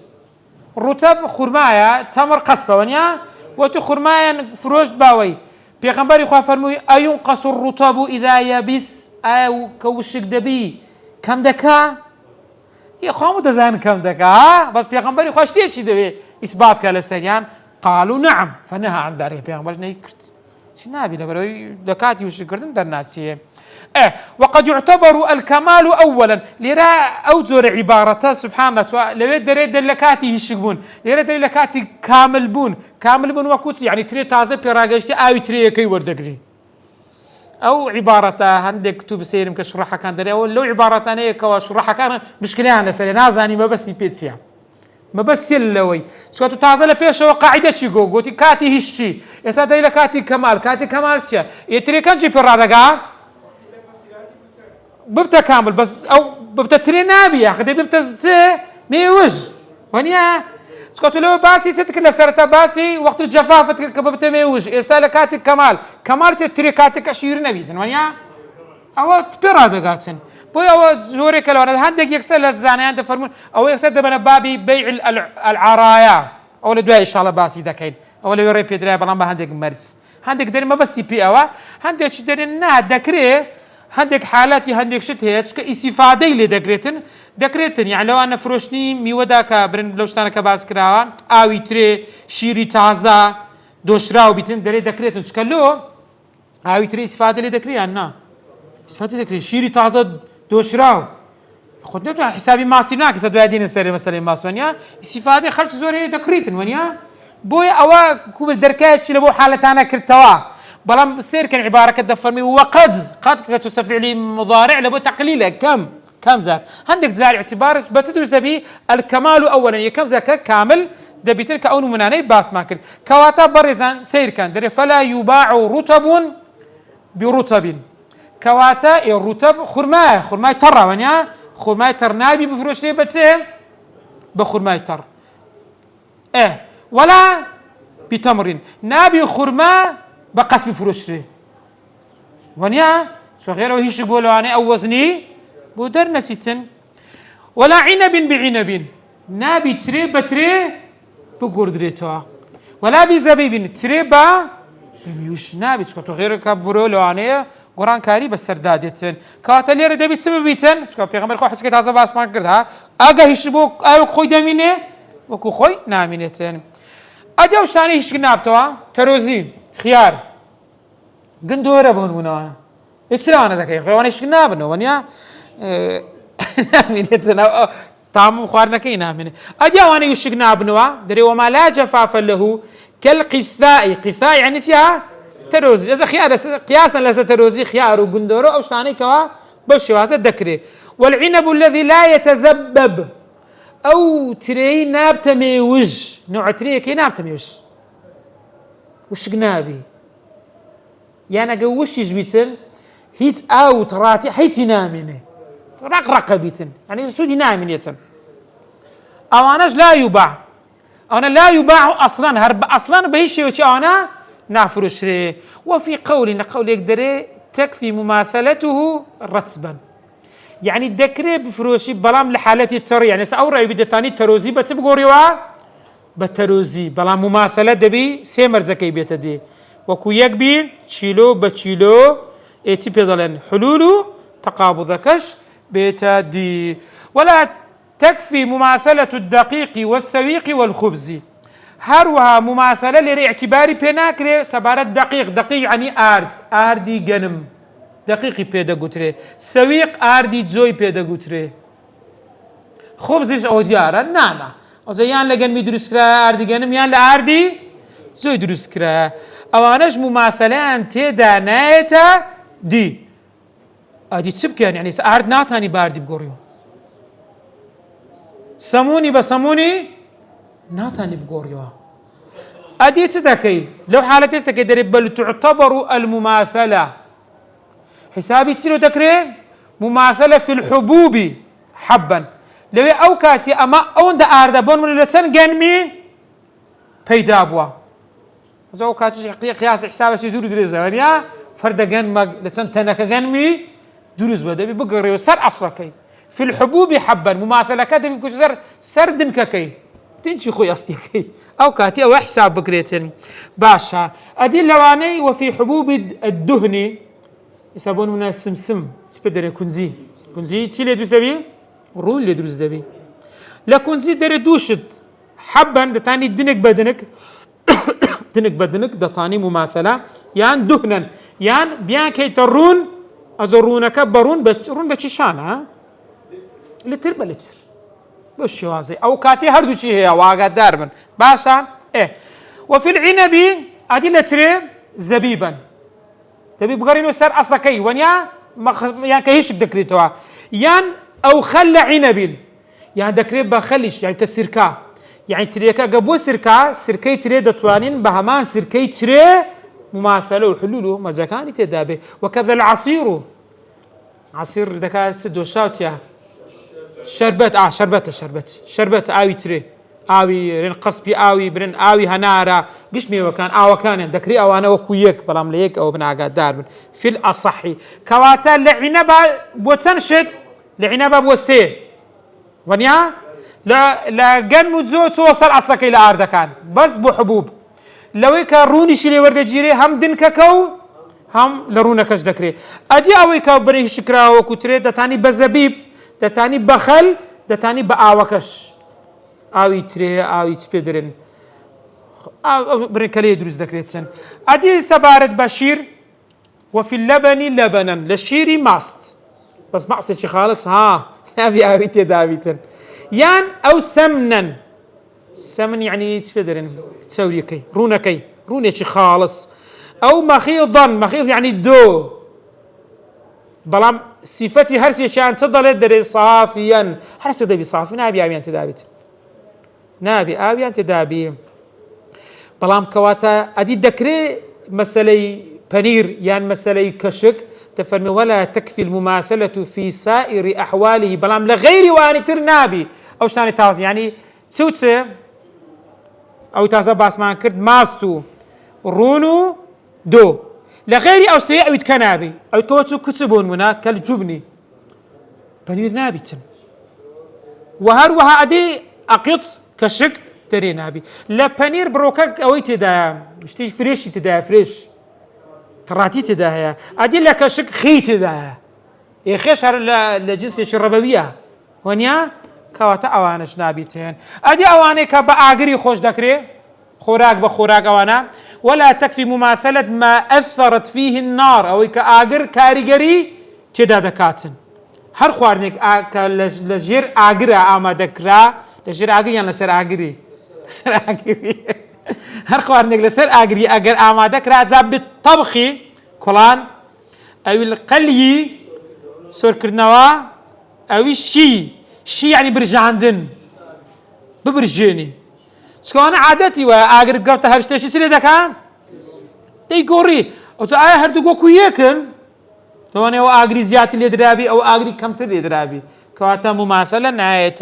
الرتب خرمايا تمر قصبة ونيا وتو خرمايا فروش باوي بيغمبري خواب فرموي أينقص الرتب إذا يبس أو كوشك دبي كم دكا يا خوامو دزان كم دكا بس بيغمبري خواب شتيتش دبي إثبات كالسيان قالوا نعم فنهى عن ذلك بيغمبري نيكرت نابي لبروي دكاتي وش كردن درناتسيه وقد يعتبر الكمال أولا لرا أوزور عبارته سبحان الله لو دري دلكاتي يشقبون لرا دلكاتي كامل بون وكوس يعني تري تازه براغشتي أو تري كي وردقري أو عبارته عندك كتب سيرم كشرحها كان دري أو لو عبارة أنا كشرحها كان مشكلة أنا سري نازاني ما بس يبيتسيا ما بس يلوي سكوتو تازه لبيش وقاعدة شي قوتي كاتي هشتي يسا دلكاتي كمال شيء يتري كان جي براغا ببتا كامل بس او ببتا تري نابي يا اخي ببتا ميوج ونيا سكوتو لو باسي ستك لسرتا باسي وقت الجفاف ببتا ميوج استالكاتك كمال تريكاتك اشير نبي ونيا او تبرا دغاتن بوي او زوري كلام هندك يكسل الزاني انت فرمون او يكسل دبنا بابي بيع العرايا او لدواي ان شاء الله باسي دكاين او لو ريبي درا بلان هندك مرز هندك دري ما بس تي بي او هندك دري نا دكري هندك حالاتي هندك شت هيك استفاده اللي دكريتن يعني لو انا فروشني ميوداك برن لوشتانا كباس كراوا اوي تري شيري تازا دوشراو بيتن دري دكريتن سكلو اوي تري استفاده اللي دكري انا استفاده دكري شيري تازا دوشراو خدنا حسابي ماسيناك سدوا دين السري مثلا ماسونيا استفاده خرج زوري دكريتن ونيا بوي اوا كوب الدركات لبو حالتانا كرتوا بلام سير كان عباره كده فرمي وقد كتستفعلي مضارع لبو تقليله كم زاد عندك زار اعتبار بس تدرس دبي الكمال اولا هي كم زاد كامل دبيتن كأون مناني باس ماكل كواتا برزان سير كان دري فلا يباع رطب برطب كواتا الرطب خرماي ترى ونيا خرماي ترنابي بفروش لي بتسهم بخرماي تر ولا بتمر نابي خرما بقسم فروشري ونيا سو غيره هيش يقولوا انا او وزني بودر نسيتن ولا عنب بعنب نابي تري بتري بقردريتوا ولا بزبيب تري با بميوش نابي سكو غيره كبروا لو انا قران كاري بس سردادتن كاتلير دبي سببيتن سكو بيغمبر خو حسكي تازه باس ما قردها اغا هيشبو او خوي دمينه وكو خوي نامينتن اجاو ثاني هيش نابتوا تروزين خيار قندوره بونونا اتسلانا ذاك وانا ايش نابنو ونيا نامينتنا طعم خوارنا كينا من اجا وانا ايش نابنوا دري وما لا جفاف له كالقثاء قثاء يعني سيها تروزي اذا خيار قياسا لس تروزي خيار وقندوره او ثاني كوا بشواسه ذكري والعنب الذي لا يتذبب او تري نابت ميوج نوع تري كي نابت ميوج وش قنابي يعني قوش يجبيتن هيت او تراتي حيت نامنه رقرقه بيتن يعني سودي نامنيتن او اناش لا يباع انا لا يباع اصلا هرب اصلا بهيشي وشي انا نافرشري وفي قول يقدر تكفي مماثلته رتبا يعني الدكري بفروشي بلام لحالتي التري يعني سأورا بدتاني تروزي بس بقوريوا بتروزي بلام مماثلة دبي سيمر زكي بيتدي وكو يكبي تشيلو بتشيلو ايتي بيضلن حلولو تقابضكش بيتدي ولا تكفي مماثلة الدقيق والسويق والخبز هروها مماثلة لاعتباري بيناكري سبارة دقيق يعني آردي جنم دقيقي بيدا قتري سويق آردي زوي بيدا قتري خبزش او ديارة نانا وزي يان لغن مي دروس كرا آردي جنم يان لآردي زوي دروس كرا اوانش مماثلان تيدا نايتا دي ادي تسبكان يعني آرد ناتاني باردي بقوريو سموني بسموني ناتاني بقوريو ادي تتكي لو حالتي تستكي دربل تعتبر المماثلة حسابي تسيرو تكري مماثلة في الحبوب حبا لو اوكاتي اما اون دا اردا بون من لسن جنمي بيدابوا زو كاتش قياس حسابه شي دروز ريزانيا فرد جن ما لسن تنك جنمي دروز بدا بقريو سر اصركي في الحبوب حبا مماثلة كدم كسر سردن ككي تنشي خوي اصلي او كاتي او حساب بقريتن باشا ادي لواني وفي حبوب الدهن يسابون من السمسم سبدر كنزي تسيلي دوس دبي رول اللي دوس دبي لا كنزي دري دوشت حبا دتاني دنك بدنك دتاني مماثله يعني دهنا يعني بيان كي ترون أزرونك برون برون بتشانها لتر بلتر بش وازي أو كاتي هردو شيء هي واقع داربن باشا وفي العنب أدي لتر زبيبا زبيب قرينو سر أصلا كي ونيا يعني كيش دكريتوا يعني أو خل عنب يعني دكريت بخليش يعني تسيركا يعني تريكا قبو سركي تري دتوانين بهمان سركي تري مماثله وحلوله مزاكاني تدابه وكذا العصير عصير دكا سدو شاوتيا شربت آوي تري آوي رين قصبي آوي برين آوي هنارا قش ميوه كان كان دكري أو أنا وكويك بلام ليك أو بناقا دار في الأصحي كواتا لعنبا بوتسنشد لعنبا بوسي ونيا لا جن زوت وصل أصلك إلى أرض كان بس بحبوب لو كاروني شيء ورد جيري هم دين كاكاو هم لرونا كش دكري أدي أوي كابري شكرا وكتري دتاني بزبيب دتاني بخل دتاني بآوكش أوي تري أوي تبدرن برين كلي دروس دكريتن أدي سبارة بشير وفي اللبن لبنا للشيري ماست بس ما أصلش خالص ها نبي أوي تداويتن يان أو سمنا سمن يعني تفدرن تسوي كي رونة شي خالص أو مخيض يعني دو بلام صفتي هرسي شان صدلت دري صافيا هرسي دبي صافي نابي أبي أنت دابت نابي أبي أنت دابي بلام كواتا أدي دكري مسألة بنير يعني مسألة كشك تفرمي ولا تكفي المماثلة في سائر أحواله بلام لغير واني ترنابي أو شتاني تاز يعني سوتسي أو تازا باسمان كرد ماستو رونو دو لغيري أو سيء أو يتكنابي أو يتكوتسو كتبون منا كالجبني بنير نابتن وهروها أدي أقيط كشك تري نابي لا بنير بروكك أو يتدا اشتي فريش يتدا فريش كراتي تدا أدي لك كشك خي تدا يخيش هر لجنس الربوية ونيا كواتا أوانش نابتين أدي أواني كبا آقري خوش دكري خوراك بخوراك أوانا ولا تكفي مماثلة ما أثرت فيه النار أو كآقر كاريجري تدا دكاتن هر خوارنك لجير آقرا آما دكرا لجير آقري يعني لسر آقري لسر آقري هر خوارنك لسر آقري آقر آما دكرا زاب بالطبخي كولان أو القلي سور كرنوا أو الشي يعني برجاندن ببرجيني سكو أنا عادتي وآقر قبت هرشتشي سري دكا تيقوري أو تآيا هردو كويكن تواني أو آقري زيادة اللي درابي أو آقري كمتر اللي درابي كواتا مماثلة نهاية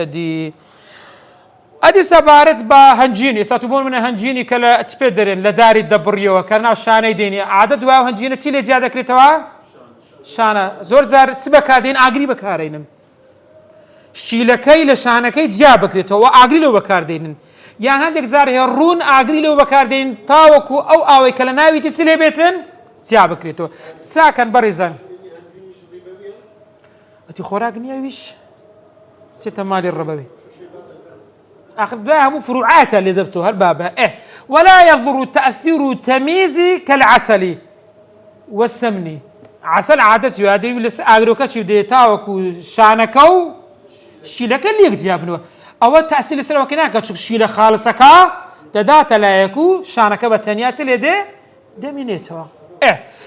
أدي سبارت با هنجيني ساتوبون من هنجيني كلا تسبيدرين لداري الدبريو وكرنا شاني ديني عدد واو هنجيني تسيلي زيادة كريتوا شانا زور زار تسبكادين آقري بكارينم شيلكي لشانكي جابكريتو وآقري لو بكاردين يعني هندك زار هرون آقري لو بكاردين تاوكو أو آوي كلناوي تسلي بيتن جابكريتو ساكن بريزان أتي خوراق نيويش ستة مالي الربوي آخر دواها مو فروعاتها اللي ذبتوها البابا ولا يضر تأثير تميزي كالعسل والسمني عسل عادتي هذه بس آقرو كشيف دي تاوكو شانكو شيلك اللي يجابنوا أو تأثير السلوى كناك تشوف شيله خالصكا تدات لا يكو شانك بتنيات اللي دمينيتها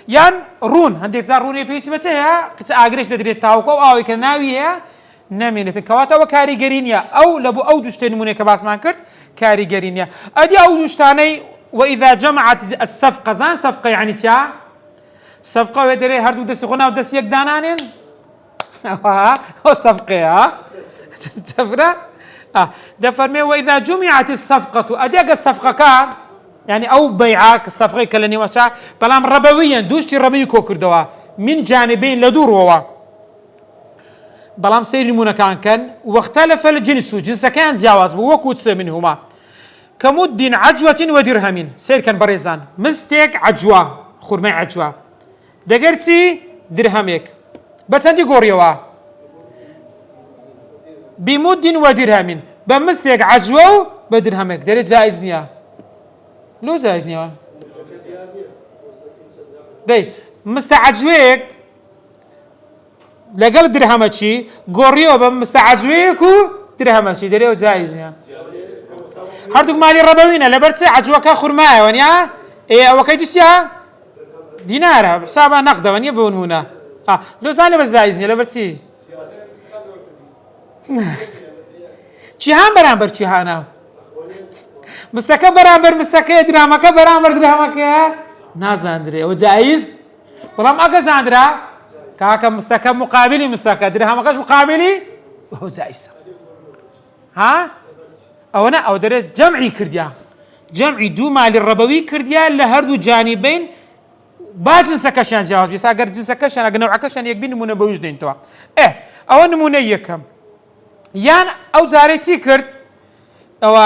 يعني رون عندك زار روني بيس مثلا كنت أجريش بدري تاوكو أو كناويها نمينة كواتا وكاري جرينيا أو لبو أو دشتين مني كباس ما كرت كاري جرينيا أدي أو دشتاني وإذا جمعت الصفقة زان صفقة يعني سيا صفقة ودري هردو دسخونا ودس يك دانانين هو صفقة تفرق ده فرمي وإذا جمعت الصفقة أديك الصفقة كان يعني أو بيعك الصفقة كلني وشا بلام ربويا دوشتي ربوي كوكر دوا من جانبين لدور ووا بلام سير المونكان كان واختلف الجنس جنس كان زياواز بوكوت منهما كمد عجوة ودرهم سير كان بريزان مستيك عجوة خرمي عجوة دقرتي درهميك بس عندي قوريوا بمد ودرهم بمستيق عجوة بدرهمك داري جائز نيا لو جائز نيا دي مستعجويك لەگەڵ درهەمەچی گۆڕیەوە بە مستەعجوەیەک و درهەمەچی دەرێەوە جایز نییە. هەردووک مالی ڕەبەوینە لەبەر چ عەجوەکە خوورمایەوە نیە ئەوەکەی دووسە دینارە حسابە نەقدەوە نیە بۆ نمونە لۆزانێ بە جایز نییە لەبەر چی جیهان بەرامبەر جیهانە مستەکە بەرامبەر مستەکەیە درامەکە بەرامبەر درهەمەکەیە نازاندرێ ئەوە جایز. بەڵام ئەگە زاندرا کاکە مستەکە مقابلی مستەکە درهەمەکەش مقابلی ئەوە جایزە. ها ئەوە نە ئەو دەرێت جەمعی کردیا جەمعی دوو مالی ڕەبەوی کردیا لە هەردوو جانیبین با جنسەکەشیان جیاواز بیست ئەگەر جنسەکەشیان ئەگەر نەوعەکەشیان یەکبی نمونە بەویش دێنیتەوە. ئەوە نمونەی یەکەم. یان ئەو جارەی چی کرد ئەوە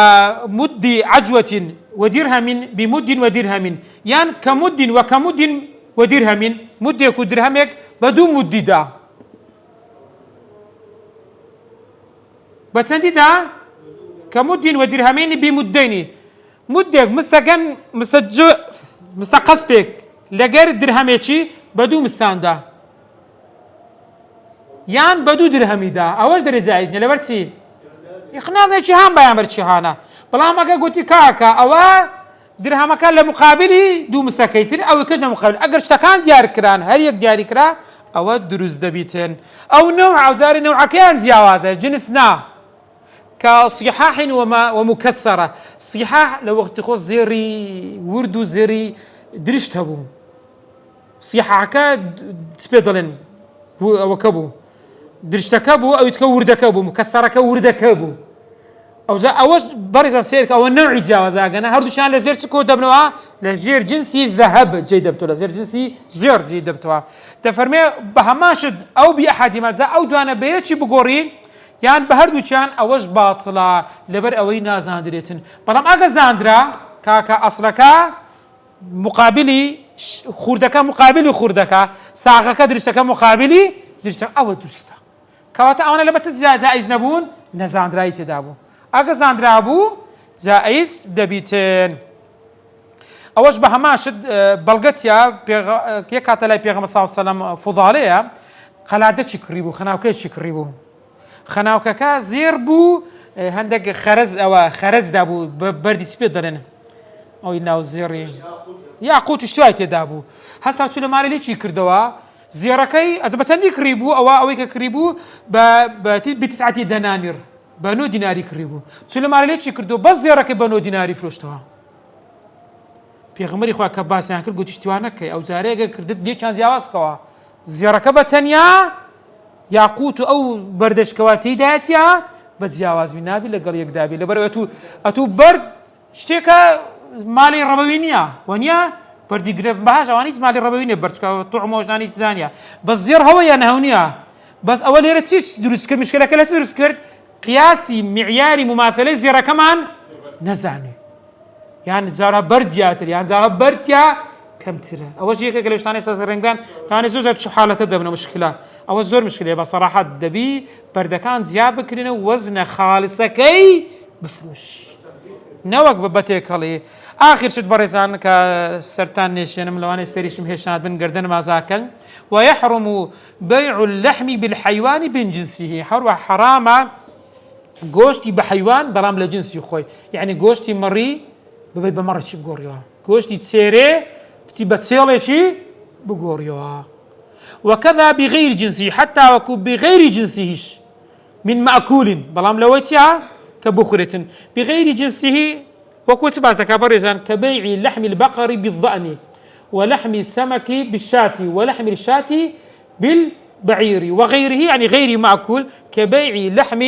مدی عەجوەتین وەدیرهەمین بمدین وەدیرهەمین یان کە مدین وەکە مدین وەدیرهەمین مدێک و درهەمێک بە دوو مدیدا بە چەندیدا کە مدین وەدیرهەمینی بمدەینی مدێک مستەکەن مستە قەسپێک لەگەر درهەمێکی بە دوو مستاندا یان بە دوو درهەمیدا ئەوەش دەرێ جایز نییە لەبەر چی نازێکی هەم بەیانبەر چیهانە. بەڵام ئەگە گوتی کاکە ئەوە درهەمەکە لە مقابلی دوو مستەکەی تر ئەوەی کەس لە مقابل ئەگەر شتەکان دیارکران هەر یەک دیاری کرا ئەوە دروست دەبیتن. ئەو نەوع ئەوزاری نەوعەکەیان جیاوازە جنس نا کە صیحاح ومکەسەرە. صیحاح لە وەختی خۆ زێڕی ورد و زێری درشت هەبوو صیحاحەکە پێ دەڵێن ئەوەکە بوو درشتەکە بوو ئەویت کە وردەکە بوو مکەسەرەکە وردەکە بوو ئەوەش بەڕێزان سێرکە ئەوە نەوعی جیاوازاگەنە هەردووچیان لە زێر چ کۆ دەبنەوە لە ژێر جنسی ذەهەب جێی دەبتەوە لە زێر جنسی زێر جێی دەبتەوە. دەفەرمێ بە هەماشت ئەو بی ئەحادیمە جا ئەو دوانە بەیەکی بگۆڕین یان بە هەردووچیان ئەوەش باتڵە لەبەر ئەوەی نازاندرێتن. بەڵام ئەگە زاندرا کاکە ئەسڵەکە مقابلی خوردەکە مقابلی خوردەکە ساغەکە درشتەکە مقابلی درشتە ئەوە دروستە کەواتە ئەوانە لەبەر چ جایز نەبوون نەزاندرایی تێدا بوو. ئەگە زاندرا بوو جائز دەبیتن. ئەوەش بە هەماشت بەڵگەتیا یەک کاتە لای پێغەمبەر صلی الله علیه و سلم فوضالەیە قەلادەکی کڕی بوو خەناوکەیەکی کڕی بوو خەناوکەکە زێر بوو هەندێک خەرز ئەوە خەرزدا بوو بەردی سپێ دەڵێن ئەوی ناو زێڕی یاقوت شتوای تێدا بوو هەستا چوو لە مارە لێکی کردەوە زێڕەکەی بە چەندی کڕی بوو ئەوەی کە کڕی بوو بە تسعەتی دەنانیر بە 9 دیناری کڕی بوو چوو لە مارە لێکی کردو بەس زێڕەکەی بە 9 دیناری فرۆشتەوە. پێغەمبەری خوا کە باسییان کرد گوتی شتیوان نەکەی ئەو جارەیەگە کردت لێکیان جیاوازکەوە زێڕەکە بە تەنیا یاقوت و ئەو بەردەشکەوە تێدایەتە بە جیاوازی نابی لەگەڵ یەکدابی لەبەرەوە ئەتوو بەرد شتێکە مالی ڕەبەوی نییە وەنیە بەردیگرێ بەهاش ئەوان هیچ مالی ڕەبەوی نیە بەرچکە توعمۆژنانی دانیە بەس زێڕ هەوە یان هەو نییە بەس ئەوە لێرە چی دروست کرد مشکلەکە لە چ دروست کرد قیاسی معیاری مماثلەی زێڕەکەمان نەزانێ یان جارە بەر زیاتر یان جارە بەرتیا کەمترە ئەوەش یەکێکە لە شتانەی سەرسەرنگدان توانێت زۆر چ حالەتە دەبنە مشکلە ئەوە زۆر مشکلەیە بە سەراحەت دەبی بەردەکان زیاد بکرێنە وەزنە خاڵسەکەی بفرۆش نەوەک بە بەتێکەڵی ئاخر شت بەڕێزان کە سەرتان نێشێنم لەوانەیە سەریشم هێشتات بن گردن مازاکەن ويحرم بيع اللحم بالحيوان من جنسه هەروە حرامە گۆشتی بە حیوان بەڵام لە جنسی خۆی یعنی گۆشتی مەڕی ببێت بە مەڕێکی بگۆڕیەوە گۆشتی سێرێ بچی بە چێڵێکی بگۆڕیەوە وكذا بغير جنسه حتى وكو بغير جنسه من مأكول بلام لويتيا كبخرة بغير جنسه وكو تبازك برزان كبيع لحم البقر بالضأن ولحم السمك بالشاة ولحم الشاة بالبعير وغيره يعني غير مأكول كبيع لحم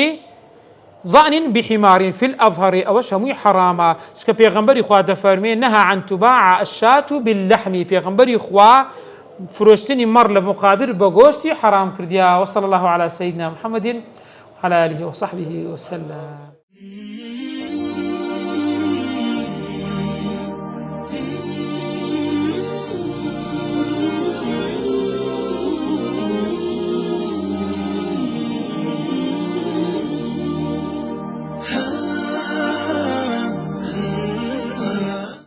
ضأن بحمار في الأظهر أو شموي حراما سك بيغمبري خوا دفرمي نهى عن تباع الشاة باللحم بيغمبري خوا فروشتني مر لمقابر بغوشتي حرام كرديا وصلى الله على سيدنا محمد وعلى آله وصحبه وسلم.